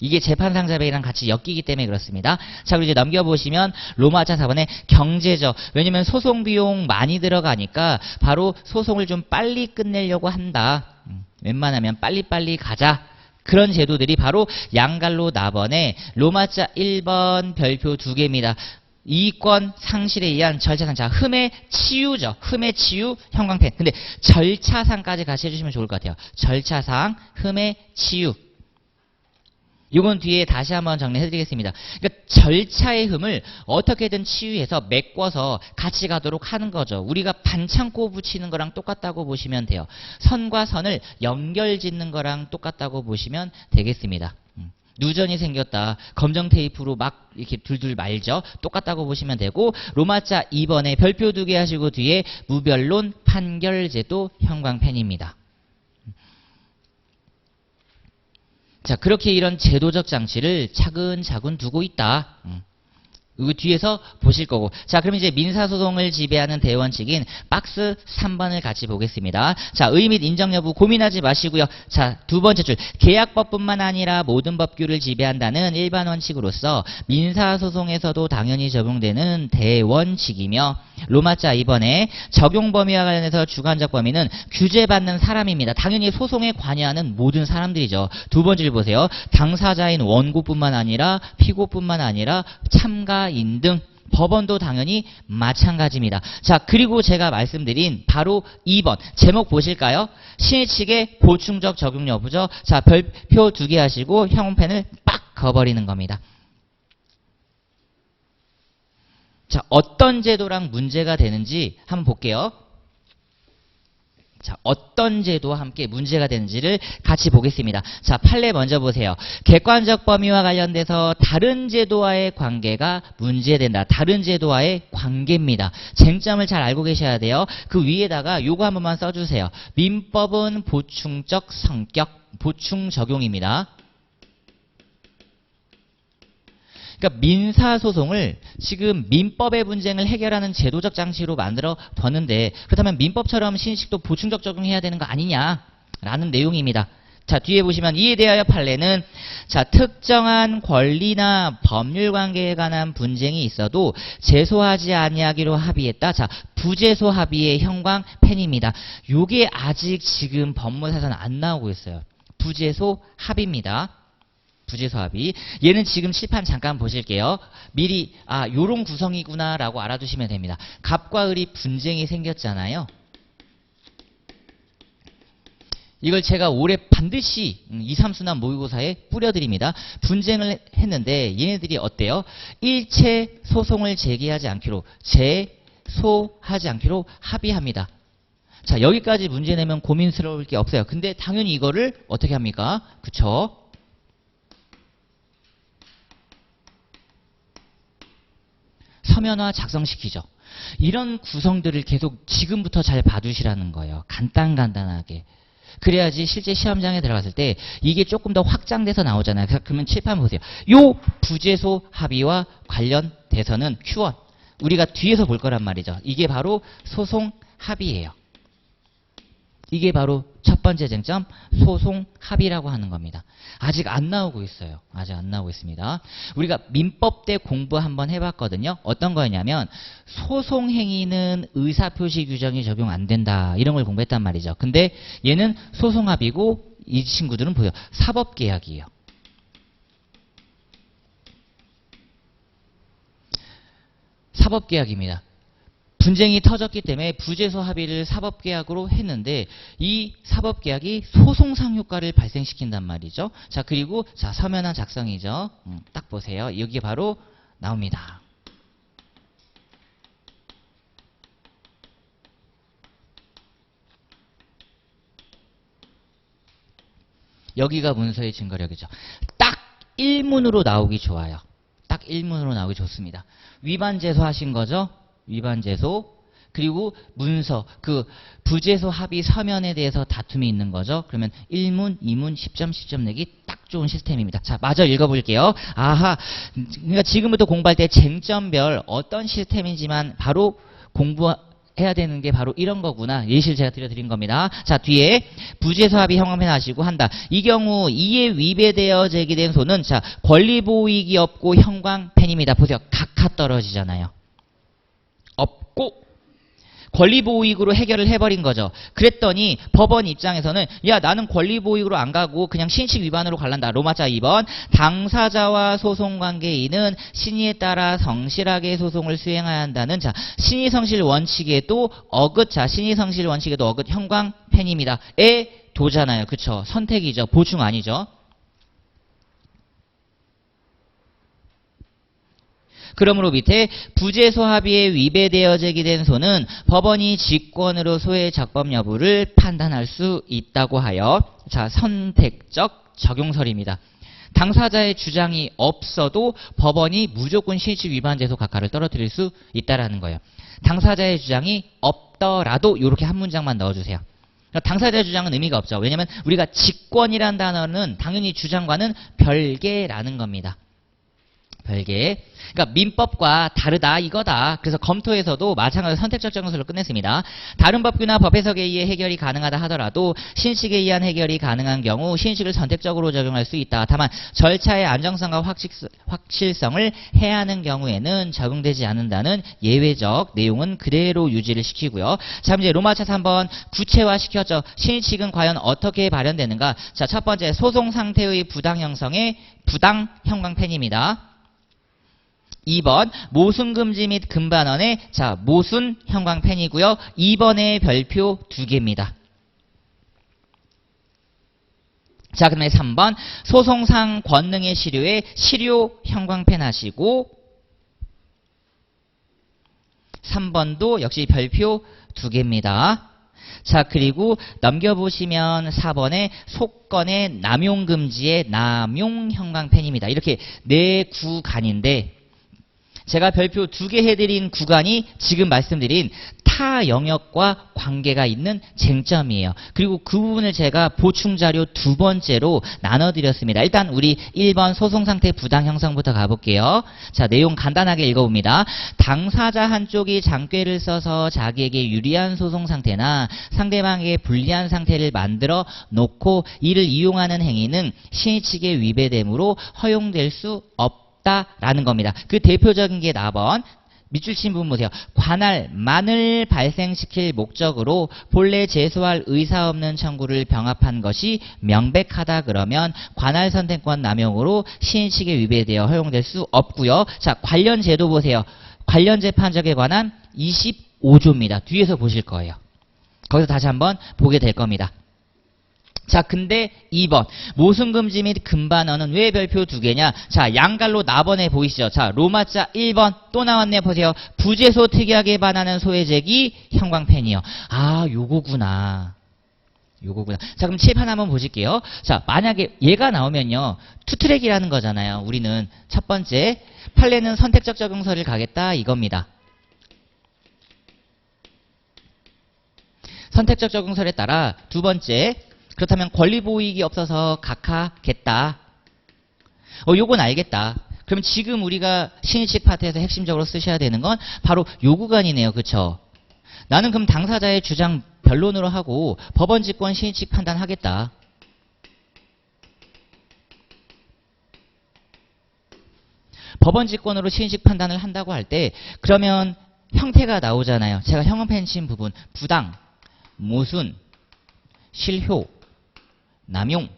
이게 재판상 자백이랑 같이 엮이기 때문에 그렇습니다. 자, 그리고 이제 넘겨보시면 로마자 4번에 경제적. 왜냐면 소송 비용 많이 들어가니까 바로 소송을 좀 빨리 끝내려고 한다. 웬만하면 빨리빨리 가자. 그런 제도들이 바로 양갈로 나번에 로마자 1번 별표 두 개입니다. 이권 상실에 의한 절차상. 자, 흠의 치유죠. 흠의 치유 형광펜. 근데 절차상까지 같이 해주시면 좋을 것 같아요. 절차상, 흠의 치유. 이건 뒤에 다시 한번 정리해드리겠습니다. 그러니까 절차의 흠을 어떻게든 치유해서 메꿔서 같이 가도록 하는 거죠. 우리가 반창고 붙이는 거랑 똑같다고 보시면 돼요. 선과 선을 연결 짓는 거랑 똑같다고 보시면 되겠습니다. 누전이 생겼다. 검정 테이프로 막 이렇게 둘둘 말죠. 똑같다고 보시면 되고 로마자 2번에 별표 2개 하시고 뒤에 무변론 판결제도 형광펜입니다. 자, 그렇게 이런 제도적 장치를 차근차근 두고 있다. 이거 뒤에서 보실 거고. 자, 그럼 이제 민사소송을 지배하는 대원칙인 박스 3번을 같이 보겠습니다. 자, 의 및 인정 여부 고민하지 마시고요. 자, 두 번째 줄. 계약법뿐만 아니라 모든 법규를 지배한다는 일반 원칙으로서 민사소송에서도 당연히 적용되는 대원칙이며 로마자 2번에 적용 범위와 관련해서 주관적 범위는 규제받는 사람입니다. 당연히 소송에 관여하는 모든 사람들이죠. 두 번째 줄 보세요. 당사자인 원고뿐만 아니라 피고뿐만 아니라 참가인 등 법원도 당연히 마찬가지입니다. 자, 그리고 제가 말씀드린 바로 2번 제목 보실까요? 신의 측의 보충적 적용 여부죠. 자, 별표 2개 하시고 형광펜을 빡 그어버리는 겁니다. 자, 어떤 제도랑 문제가 되는지 한번 볼게요. 자, 어떤 제도와 함께 문제가 되는지를 같이 보겠습니다. 자, 판례 먼저 보세요. 객관적 범위와 관련돼서 다른 제도와의 관계가 문제된다. 다른 제도와의 관계입니다. 쟁점을 잘 알고 계셔야 돼요. 그 위에다가 요거 한 번만 써주세요. 민법은 보충적 성격, 보충 적용입니다. 그러니까 민사소송을 지금 민법의 분쟁을 해결하는 제도적 장치로 만들어 봤는데 그렇다면 민법처럼 신식도 보충적 적용해야 되는 거 아니냐라는 내용입니다. 자, 뒤에 보시면 이에 대하여 판례는 자, 특정한 권리나 법률 관계에 관한 분쟁이 있어도 제소하지 아니하기로 합의했다. 자, 부제소 합의의 형광펜입니다. 요게 아직 지금 법무사에서는 안 나오고 있어요. 부제소 합의입니다. 부제소 합의. 얘는 지금 칠판 잠깐 보실게요. 미리 요런 구성이구나 라고 알아두시면 됩니다. 갑과 을이 분쟁이 생겼잖아요. 이걸 제가 올해 반드시 2, 3수난 모의고사에 뿌려드립니다. 분쟁을 했는데 얘네들이 어때요? 일체 소송을 제기하지 않기로 제소하지 않기로 합의합니다. 자, 여기까지 문제 내면 고민스러울 게 없어요. 근데 당연히 이거를 어떻게 합니까? 그쵸? 서면화 작성시키죠. 이런 구성들을 계속 지금부터 잘 봐두시라는 거예요. 간단하게. 그래야지 실제 시험장에 들어갔을 때 이게 조금 더 확장돼서 나오잖아요. 그러면 칠판 보세요. 요 부제소 합의와 관련돼서는 Q1. 우리가 뒤에서 볼 거란 말이죠. 이게 바로 소송 합의예요. 이게 바로 첫 번째 쟁점, 소송 합의라고 하는 겁니다. 아직 안 나오고 있어요. 아직 안 나오고 있습니다. 우리가 민법 때 공부 한번 해봤거든요. 어떤 거였냐면 소송 행위는 의사표시 규정이 적용 안 된다. 이런 걸 공부했단 말이죠. 근데 얘는 소송 합의고 이 친구들은 보여. 사법계약이에요. 사법계약입니다. 분쟁이 터졌기 때문에 부제소 합의를 사법계약으로 했는데 이 사법계약이 소송상 효과를 발생시킨단 말이죠. 자, 그리고 자, 서면화 작성이죠. 딱 보세요. 여기 바로 나옵니다. 여기가 문서의 증거력이죠. 딱 1문으로 나오기 좋아요. 딱 1문으로 나오기 좋습니다. 위반제소 하신 거죠? 위반제소, 그리고 문서, 그 부제소 합의 서면에 대해서 다툼이 있는 거죠. 그러면 1문, 2문, 10점 내기 딱 좋은 시스템입니다. 자, 마저 읽어볼게요. 아하, 그러니까 지금부터 공부할 때 쟁점별 어떤 시스템인지만 바로 공부해야 되는 게 바로 이런 거구나. 예시를 제가 드려드린 겁니다. 자, 뒤에 부제소 합의 형광펜 하시고 한다. 이 경우 이에 위배되어 제기된 소는 자, 권리보호이익이 없고 형광펜입니다. 보세요. 각하 떨어지잖아요. 없고 권리보호이익으로 해결을 해버린 거죠. 그랬더니 법원 입장에서는 야, 나는 권리보호이익으로 안 가고 그냥 신식 위반으로 갈란다. 로마자 2번 당사자와 소송관계인은 신의에 따라 성실하게 소송을 수행해야 한다는 자, 신의성실 원칙에도 어긋, 자, 신의성실 원칙에도 어긋 형광펜입니다. 에 도잖아요. 그쵸? 선택이죠. 보충 아니죠. 그러므로 밑에 부제소 합의에 위배되어 제기된 소는 법원이 직권으로 소의 적법 여부를 판단할 수 있다고 하여 자, 선택적 적용설입니다. 당사자의 주장이 없어도 법원이 무조건 신의칙 위반 제소 각하를 떨어뜨릴 수 있다라는 거예요. 당사자의 주장이 없더라도 이렇게 한 문장만 넣어주세요. 당사자의 주장은 의미가 없죠. 왜냐하면 우리가 직권이란 단어는 당연히 주장과는 별개라는 겁니다. 별개. 그러니까 민법과 다르다 이거다. 그래서 검토에서도 마찬가지로 선택적 적용설로 끝냈습니다. 다른 법규나 법해석에 의해 해결이 가능하다 하더라도 신식에 의한 해결이 가능한 경우 신식을 선택적으로 적용할 수 있다. 다만 절차의 안정성과 확실성을 해하는 경우에는 적용되지 않는다는 예외적 내용은 그대로 유지를 시키고요. 자, 이제 로마차 3번 구체화시켰죠. 신식은 과연 어떻게 발현되는가? 자, 첫 번째 소송 상태의 부당 형성의 부당 형광펜입니다. 2번 모순금지 및 금반원의 자 모순 형광펜이고요. 2번의 별표 2개입니다. 자, 그다음에 3번 소송상 권능의 실효에 실효 형광펜 하시고 3번도 역시 별표 2개입니다. 자, 그리고 넘겨보시면 4번에 속건의 남용금지의 남용 형광펜입니다. 이렇게 4구간인데 제가 별표 2개 해드린 구간이 지금 말씀드린 타 영역과 관계가 있는 쟁점이에요. 그리고 그 부분을 제가 보충자료 2번째로 나눠드렸습니다. 일단 우리 1번 소송상태 부당 형성부터 가볼게요. 자, 내용 간단하게 읽어봅니다. 당사자 한쪽이 장꾀를 써서 자기에게 유리한 소송상태나 상대방에게 불리한 상태를 만들어 놓고 이를 이용하는 행위는 신의칙에 위배되므로 허용될 수 없다라는 겁니다. 그 대표적인 게 4번 밑줄 친 부분 보세요. 관할만을 발생시킬 목적으로 본래 제소할 의사 없는 청구를 병합한 것이 명백하다 그러면 관할 선택권 남용으로 신의칙에 위배되어 허용될 수 없고요. 자, 관련 제도 보세요. 관련 재판적에 관한 25조입니다. 뒤에서 보실 거예요. 거기서 다시 한번 보게 될 겁니다. 자, 근데 2번 모순금지 및 금반어는 왜 별표 2개냐? 자, 양갈로 나번에 보이시죠? 자, 로마자 1번 또 나왔네요. 보세요. 부재소 특이하게 반하는 소외제기 형광펜이요. 아, 요거구나. 자, 그럼 칠판 한번 보실게요. 자, 만약에 얘가 나오면요. 투트랙이라는 거잖아요. 우리는 첫 번째 판례는 선택적 적용설을 가겠다 이겁니다. 선택적 적용설에 따라 두 번째 그렇다면 권리보호이익이 없어서 각하겠다. 요건 알겠다. 그럼 지금 우리가 신의칙 파트에서 핵심적으로 쓰셔야 되는 건 바로 요 구간이네요. 그쵸? 나는 그럼 당사자의 주장 변론으로 하고 법원 직권 신의칙 판단하겠다. 법원 직권으로 신의칙 판단을 한다고 할 때 그러면 형태가 나오잖아요. 제가 형광펜 친 부분 부당, 모순, 실효, 남용.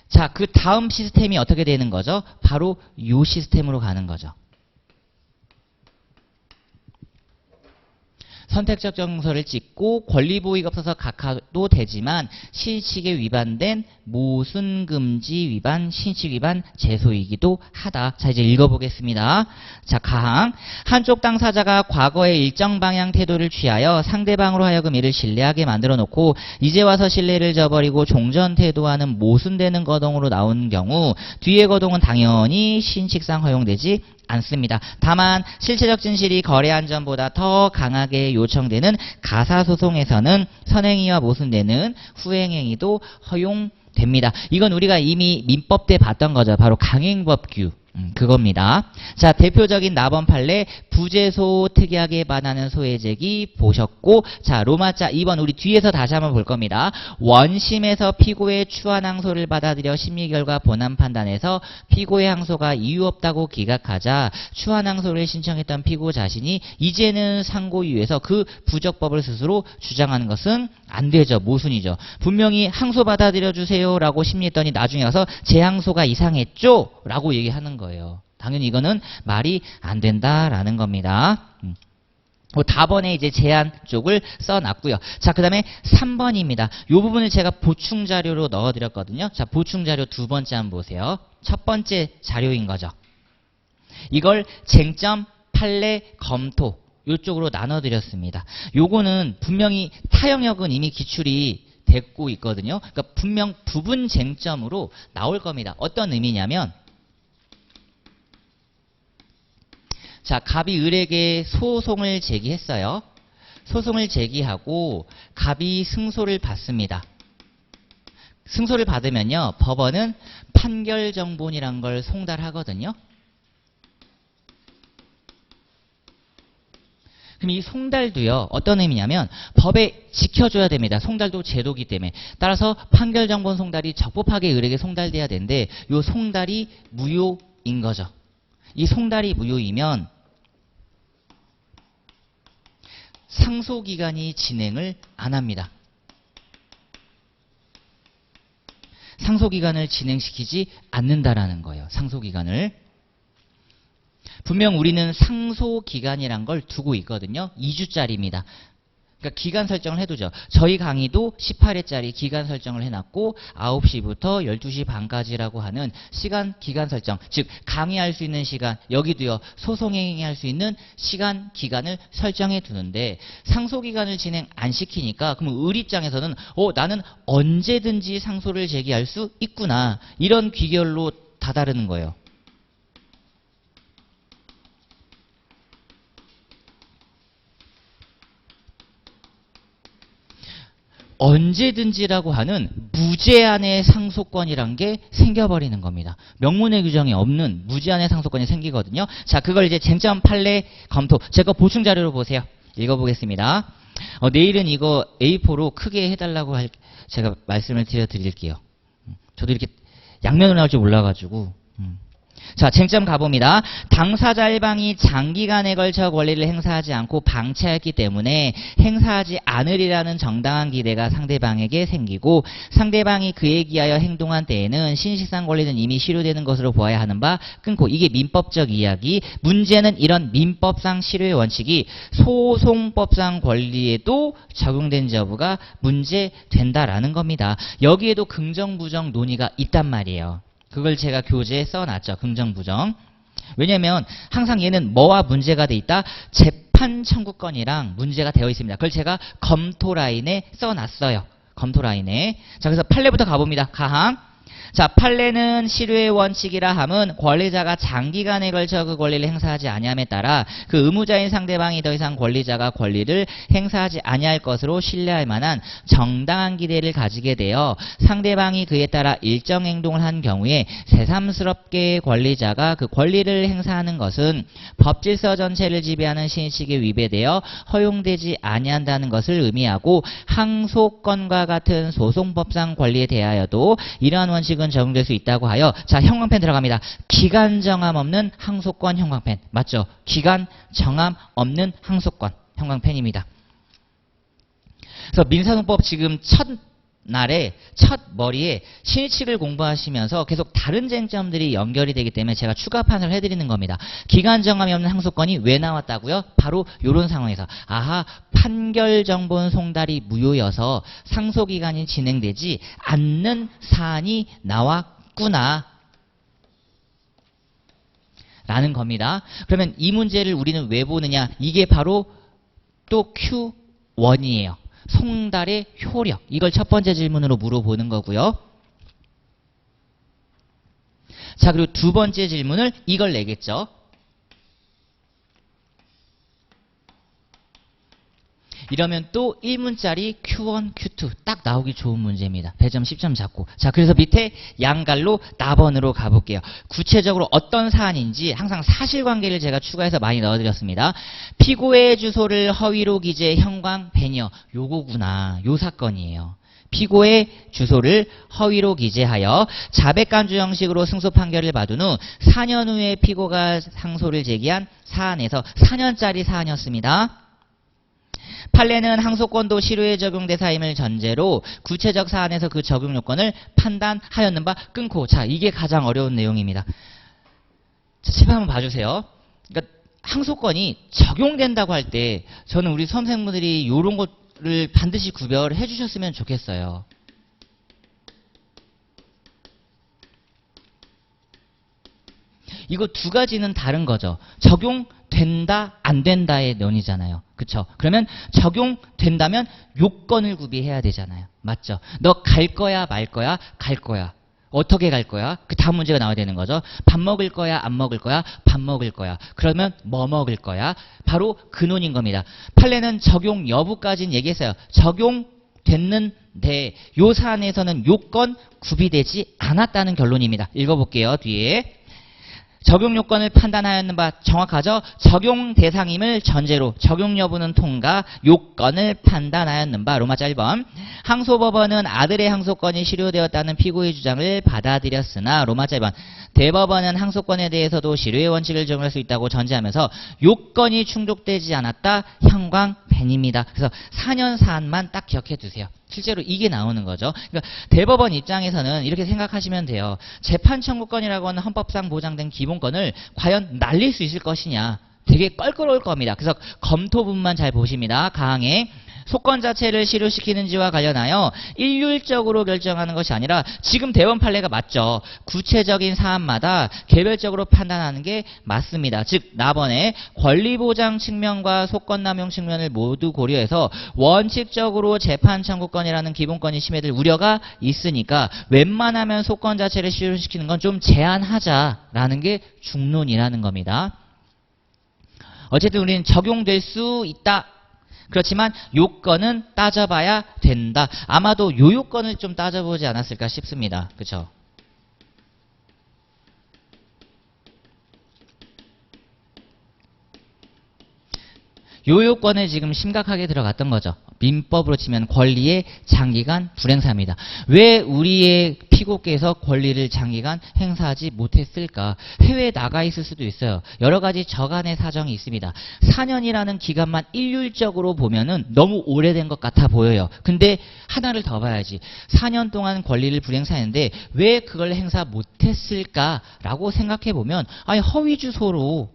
자, 그 다음 시스템이 어떻게 되는 거죠? 바로 요 시스템으로 가는 거죠. 선택적 적용설을 찍고 권리보호가 없어서 각하도 되지만 신의칙에 위반된 모순금지 위반, 신의칙 위반 제소이기도 하다. 자, 이제 읽어보겠습니다. 자, 가항. 한쪽 당사자가 과거에 일정 방향 태도를 취하여 상대방으로 하여금 이를 신뢰하게 만들어 놓고 이제 와서 신뢰를 저버리고 종전 태도와는 모순되는 거동으로 나온 경우 뒤의 거동은 당연히 신의칙상 허용되지 않습니다. 다만 실체적 진실이 거래 안전보다 더 강하게 요청되는 가사소송에서는 선행위와 모순되는 후행행위도 허용됩니다. 이건 우리가 이미 민법 때 봤던 거죠. 바로 강행법규. 그겁니다. 자, 대표적인 나번 판례 부재소 특이하게 반하는 소외제기 보셨고, 자, 로마자 2번 우리 뒤에서 다시 한번 볼 겁니다. 원심에서 피고의 추한 항소를 받아들여 심리결과 본안 판단에서 피고의 항소가 이유 없다고 기각하자 추한 항소를 신청했던 피고 자신이 이제는 상고이유에서 그 부적법을 스스로 주장하는 것은 안 되죠. 모순이죠. 분명히 항소 받아들여 주세요 라고 심리했더니 나중에 와서 제 항소가 이상했죠? 라고 얘기하는 거예요. 당연히 이거는 말이 안 된다라는 겁니다. 답번에 이제 제한 쪽을 써놨고요. 자, 그 다음에 3번입니다. 이 부분을 제가 보충 자료로 넣어드렸거든요. 자, 보충 자료 두 번째 한번 보세요. 첫 번째 자료인 거죠. 이걸 쟁점, 판례, 검토 이쪽으로 나눠드렸습니다. 요거는 분명히 타 영역은 이미 기출이 뱉고 있거든요. 그러니까 분명 부분 쟁점으로 나올 겁니다. 어떤 의미냐면 자, 갑이 을에게 소송을 제기했어요. 소송을 제기하고 갑이 승소를 받습니다. 승소를 받으면요, 법원은 판결정본이란 걸 송달하거든요. 그럼 이 송달도요, 어떤 의미냐면 법에 지켜줘야 됩니다. 송달도 제도기 때문에. 따라서 판결정본 송달이 적법하게 을에게 송달돼야 되는데 이 송달이 무효인 거죠. 이 송달이 무효이면 상소기간이 진행을 안 합니다. 상소기간을 진행시키지 않는다라는 거예요. 상소기간을. 분명 우리는 상소기간이란 걸 두고 있거든요. 2주짜리입니다. 그러니까 기간 설정을 해두죠. 저희 강의도 18회짜리 기간 설정을 해놨고 9시부터 12시 반까지라고 하는 시간 기간 설정, 즉 강의할 수 있는 시간, 여기도요 소송행위할 수 있는 시간 기간을 설정해 두는데 상소기간을 진행 안 시키니까 그럼 을 입장에서는 나는 언제든지 상소를 제기할 수 있구나, 이런 귀결로 다다르는 거예요. 언제든지라고 하는 무제한의 상소권이란 게 생겨버리는 겁니다. 명문의 규정이 없는 무제한의 상소권이 생기거든요. 자, 그걸 이제 쟁점 판례 검토. 제 거 보충 자료로 보세요. 읽어보겠습니다. 내일은 이거 A4로 크게 해달라고 제가 말씀을 드릴게요. 저도 이렇게 양면으로 나올 줄 몰라가지고. 자, 쟁점 가봅니다. 당사자 일방이 장기간에 걸쳐 권리를 행사하지 않고 방치했기 때문에 행사하지 않으리라는 정당한 기대가 상대방에게 생기고 상대방이 그에 기하여 행동한 때에는 신식상 권리는 이미 실효되는 것으로 보아야 하는 바 끊고. 이게 민법적 이야기. 문제는 이런 민법상 실효의 원칙이 소송법상 권리에도 적용된지 여부가 문제된다라는 겁니다. 여기에도 긍정 부정 논의가 있단 말이에요. 그걸 제가 교재에 써놨죠. 긍정 부정. 왜냐면 항상 얘는 뭐와 문제가 돼 있다? 재판 청구권이랑 문제가 되어 있습니다. 그걸 제가 검토 라인에 써놨어요. 검토 라인에. 자, 그래서 판례부터 가봅니다. 가항. 자, 판례는 실효의 원칙이라 함은 권리자가 장기간에 걸쳐 그 권리를 행사하지 아니함에 따라 그 의무자인 상대방이 더 이상 권리자가 권리를 행사하지 아니할 것으로 신뢰할 만한 정당한 기대를 가지게 되어 상대방이 그에 따라 일정 행동을 한 경우에 새삼스럽게 권리자가 그 권리를 행사하는 것은 법질서 전체를 지배하는 신식에 위배되어 허용되지 아니한다는 것을 의미하고 항소권과 같은 소송법상 권리에 대하여도 이러한 원칙은 적용될 수 있다고 하여. 자, 형광펜 들어갑니다. 기간 정함 없는 항소권 형광펜. 맞죠? 기간 정함 없는 항소권 형광펜입니다. 그래서 민사소송법 지금 첫 머리에 실칙을 공부하시면서 계속 다른 쟁점들이 연결이 되기 때문에 제가 추가판을 해드리는 겁니다. 기간 정함이 없는 항소권이 왜 나왔다고요? 바로 이런 상황에서 아하, 판결정본 송달이 무효여서 상소기간이 진행되지 않는 사안이 나왔구나 라는 겁니다. 그러면 이 문제를 우리는 왜 보느냐? 이게 바로 또 Q1이에요. 송달의 효력. 이걸 첫 번째 질문으로 물어보는 거고요. 자, 그리고 두 번째 질문을 이걸 내겠죠. 이러면 또 1문짜리 Q1, Q2 딱 나오기 좋은 문제입니다. 배점 10점 잡고. 자, 그래서 밑에 양갈로 나번으로 가볼게요. 구체적으로 어떤 사안인지 항상 사실관계를 제가 추가해서 많이 넣어드렸습니다. 피고의 주소를 허위로 기재 형광 배녀. 요거구나. 요 사건이에요. 피고의 주소를 허위로 기재하여 자백간주 형식으로 승소 판결을 받은 후 4년 후에 피고가 상소를 제기한 사안에서 4년짜리 사안이었습니다. 판례는 항소권도 실효에 적용 대사임을 전제로 구체적 사안에서 그 적용 요건을 판단하였는 바 끊고. 자, 이게 가장 어려운 내용입니다. 자, 칠판 한번 봐주세요. 그러니까 항소권이 적용된다고 할 때 저는 우리 선생님들이 이런 것을 반드시 구별해 주셨으면 좋겠어요. 이거 두 가지는 다른 거죠. 적용된다, 안 된다의 논이잖아요. 그쵸? 그러면 적용된다면 요건을 구비해야 되잖아요. 맞죠? 너 갈 거야, 말 거야? 갈 거야. 어떻게 갈 거야? 그 다음 문제가 나와야 되는 거죠. 밥 먹을 거야, 안 먹을 거야? 밥 먹을 거야. 그러면 뭐 먹을 거야? 바로 그 논인 겁니다. 판례는 적용 여부까지는 얘기했어요. 적용됐는데 요 사안에서는 요건 구비되지 않았다는 결론입니다. 읽어볼게요. 뒤에. 적용 요건을 판단하였는 바 정확하죠? 적용 대상임을 전제로 적용 여부는 통과, 요건을 판단하였는 바 로마자 1번. 항소법원은 아들의 항소권이 실효되었다는 피고의 주장을 받아들였으나 로마자 1번. 대법원은 항소권에 대해서도 실효의 원칙을 적용할 수 있다고 전제하면서 요건이 충족되지 않았다. 형광펜입니다. 그래서 4년 사안만 딱 기억해 두세요. 실제로 이게 나오는 거죠. 그러니까 대법원 입장에서는 이렇게 생각하시면 돼요. 재판 청구권이라고 하는 헌법상 보장된 기본권을 과연 날릴 수 있을 것이냐. 되게 껄끄러울 겁니다. 그래서 검토문만 잘 보십니다. 가항에 소권 자체를 실효시키는지와 관련하여 일률적으로 결정하는 것이 아니라 지금 대법원 판례가 맞죠. 구체적인 사안마다 개별적으로 판단하는 게 맞습니다. 즉 나번에 권리보장 측면과 소권남용 측면을 모두 고려해서 원칙적으로 재판 청구권이라는 기본권이 침해될 우려가 있으니까 웬만하면 소권 자체를 실효시키는 건 좀 제한하자라는 게 중론이라는 겁니다. 어쨌든 우리는 적용될 수 있다. 그렇지만 요건은 따져봐야 된다. 아마도 요 요건을 좀 따져보지 않았을까 싶습니다. 그렇죠? 요 요건에 지금 심각하게 들어갔던 거죠. 민법으로 치면 권리의 장기간 불행사입니다. 왜 우리의 피고께서 권리를 장기간 행사하지 못했을까? 해외에 나가 있을 수도 있어요. 여러 가지 저간의 사정이 있습니다. 4년이라는 기간만 일률적으로 보면은 너무 오래된 것 같아 보여요. 근데 하나를 더 봐야지. 4년 동안 권리를 불행사했는데 왜 그걸 행사 못했을까라고 생각해 보면 아니 허위 주소로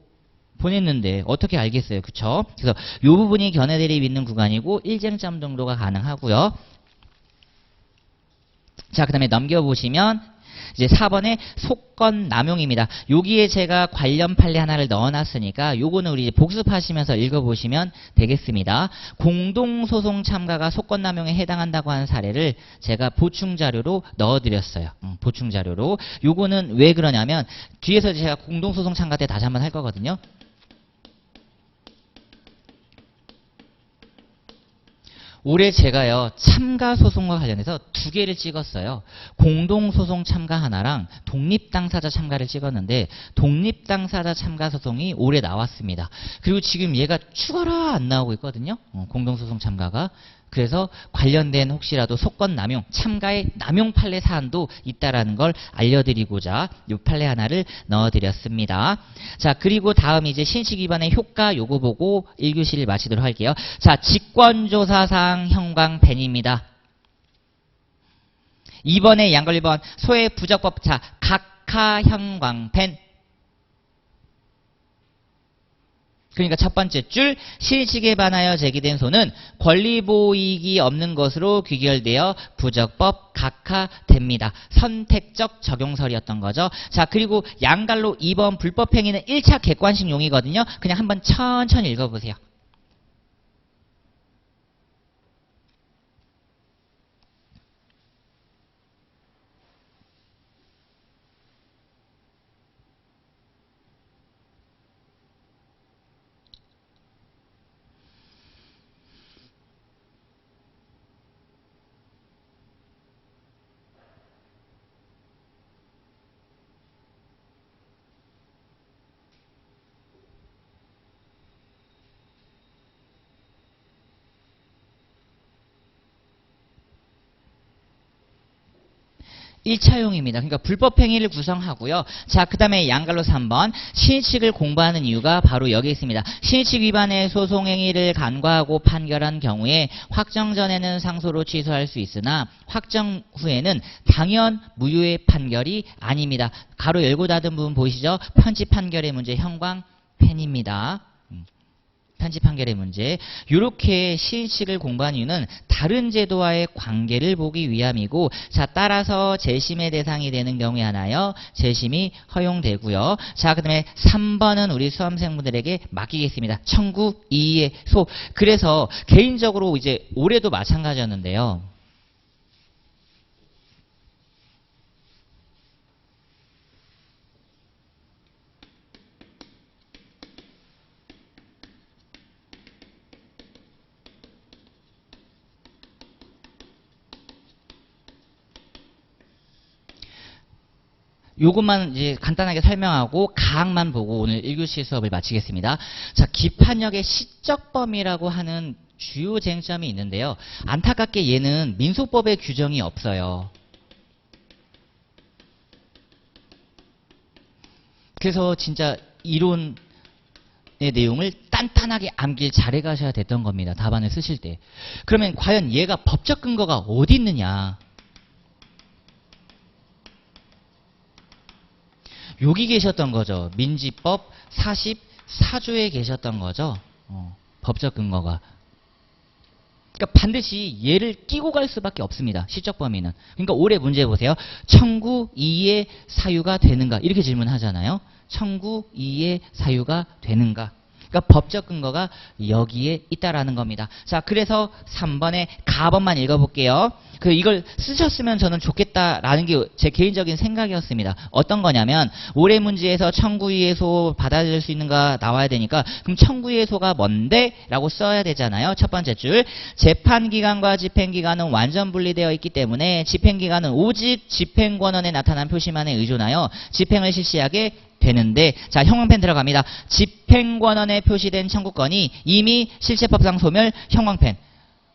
보냈는데 어떻게 알겠어요. 그쵸? 그래서 이 부분이 견해 대립 있는 구간이고 일쟁점 정도가 가능하고요. 자, 그 다음에 넘겨보시면 이제 4번에 소권 남용입니다. 여기에 제가 관련 판례 하나를 넣어놨으니까 요거는 우리 이제 복습하시면서 읽어보시면 되겠습니다. 공동소송 참가가 소권 남용에 해당한다고 하는 사례를 제가 보충자료로 넣어드렸어요. 보충자료로. 요거는 왜 그러냐면 뒤에서 제가 공동소송 참가 때 다시 한번 할 거거든요. 올해 제가요 참가 소송과 관련해서 두 개를 찍었어요. 공동소송 참가 하나랑 독립당사자 참가를 찍었는데 독립당사자 참가 소송이 올해 나왔습니다. 그리고 지금 얘가 추가라 안 나오고 있거든요. 공동소송 참가가. 그래서 관련된 혹시라도 소권 남용, 참가의 남용 판례 사안도 있다라는 걸 알려드리고자 이 판례 하나를 넣어드렸습니다. 자, 그리고 다음 이제 신식 위반의 효과 요거 보고 1교시를 마치도록 할게요. 자, 직권조사상 형광펜입니다. 2번에 양걸 1번 소외 부적법. 자, 각하 형광펜. 그러니까 첫 번째 줄 실식에 반하여 제기된 소는 권리보이익이 없는 것으로 귀결되어 부적법 각하됩니다. 선택적 적용설이었던 거죠. 자, 그리고 양갈로 2번 불법행위는 1차 객관식 용이거든요. 그냥 한번 천천히 읽어보세요. 일차용입니다. 그러니까 불법행위를 구성하고요. 자, 그 다음에 양갈로 3번 신의칙을 공부하는 이유가 바로 여기 있습니다. 신의칙 위반의 소송행위를 간과하고 판결한 경우에 확정 전에는 상소로 취소할 수 있으나 확정 후에는 당연 무효의 판결이 아닙니다. 가로 열고 닫은 부분 보이시죠? 편집 판결의 문제 형광펜입니다. 편집 판결의 문제. 이렇게 시인칙을 공부한 이유는 다른 제도와의 관계를 보기 위함이고, 자, 따라서 재심의 대상이 되는 경우에 하나요, 재심이 허용되고요. 자, 그 다음에 3번은 우리 수험생분들에게 맡기겠습니다. 청구 이의 소. 그래서 개인적으로 이제 올해도 마찬가지였는데요. 요것만 이제 간단하게 설명하고 가학만 보고 오늘 1교시 수업을 마치겠습니다. 자, 기판역의 시적범위라고 하는 주요 쟁점이 있는데요. 안타깝게 얘는 민소법에 규정이 없어요. 그래서 진짜 이론의 내용을 단단하게 암기를 잘해 가셔야 됐던 겁니다. 답안을 쓰실 때. 그러면 과연 얘가 법적 근거가 어디 있느냐? 여기 계셨던 거죠. 민지법 44조에 계셨던 거죠. 법적 근거가. 그러니까 반드시 얘를 끼고 갈 수밖에 없습니다. 시적 범위는. 그러니까 올해 문제 보세요. 청구 이의 사유가 되는가? 이렇게 질문하잖아요. 청구 이의 사유가 되는가? 그러니까 법적 근거가 여기에 있다라는 겁니다. 자, 그래서 3번의 가번만 읽어볼게요. 이걸 쓰셨으면 저는 좋겠다라는 게 제 개인적인 생각이었습니다. 어떤 거냐면 올해 문제에서 청구이해소 받아들일 수 있는가 나와야 되니까, 그럼 청구이해소가 뭔데? 라고 써야 되잖아요. 첫 번째 줄. 재판기간과 집행기간은 완전 분리되어 있기 때문에 집행기간은 오직 집행권원에 나타난 표시만에 의존하여 집행을 실시하게 되는데, 자, 형광펜 들어갑니다. 집행권원에 표시된 청구권이 이미 실체법상 소멸. 형광펜.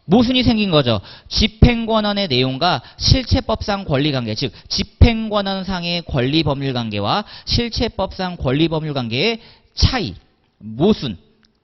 모순이 생긴 거죠. 집행권원의 내용과 실체법상 권리관계, 즉 집행권원상의 권리법률관계와 실체법상 권리법률관계의 차이, 모순.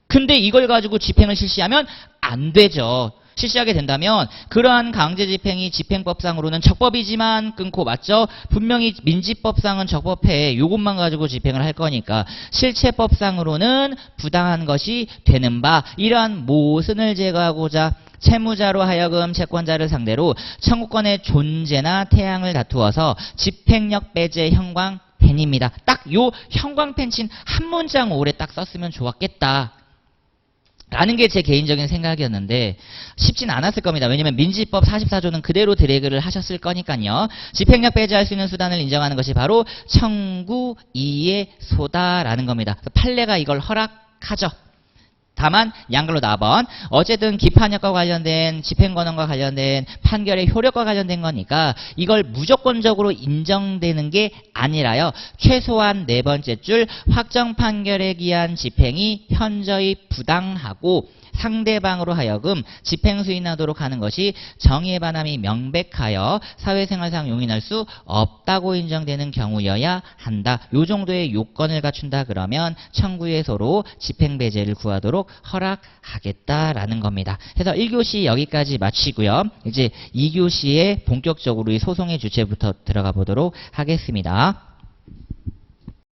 근데 이걸 가지고 집행을 실시하면 안 되죠. 실시하게 된다면 그러한 강제 집행이 집행법상으로는 적법이지만 끊고, 맞죠? 분명히 민지법상은 적법해. 요것만 가지고 집행을 할 거니까 실체법상으로는 부당한 것이 되는 바, 이러한 모순을 제거하고자 채무자로 하여금 채권자를 상대로 청구권의 존재나 태양을 다투어서 집행력 배제 형광펜입니다. 딱 요 형광펜 친 한 문장 올해 딱 썼으면 좋았겠다 라는 게 제 개인적인 생각이었는데 쉽진 않았을 겁니다. 왜냐면 민지법 44조는 그대로 드래그를 하셨을 거니까요. 집행력 배제할 수 있는 수단을 인정하는 것이 바로 청구 이해소다라는 겁니다. 판례가 이걸 허락하죠. 다만 양글로 4번. 어쨌든 기판역과 관련된 집행권원과 관련된 판결의 효력과 관련된 거니까 이걸 무조건적으로 인정되는 게 아니라요. 최소한 네 번째 줄 확정 판결에 기한 집행이 현저히 부당하고 상대방으로 하여금 집행 수인하도록 하는 것이 정의의 반함이 명백하여 사회생활상 용인할 수 없다고 인정되는 경우여야 한다. 요 정도의 요건을 갖춘다 그러면 청구해소로 집행배제를 구하도록 허락하겠다라는 겁니다. 그래서 1교시 여기까지 마치고요. 이제 2교시에 본격적으로 이 소송의 주체부터 들어가 보도록 하겠습니다.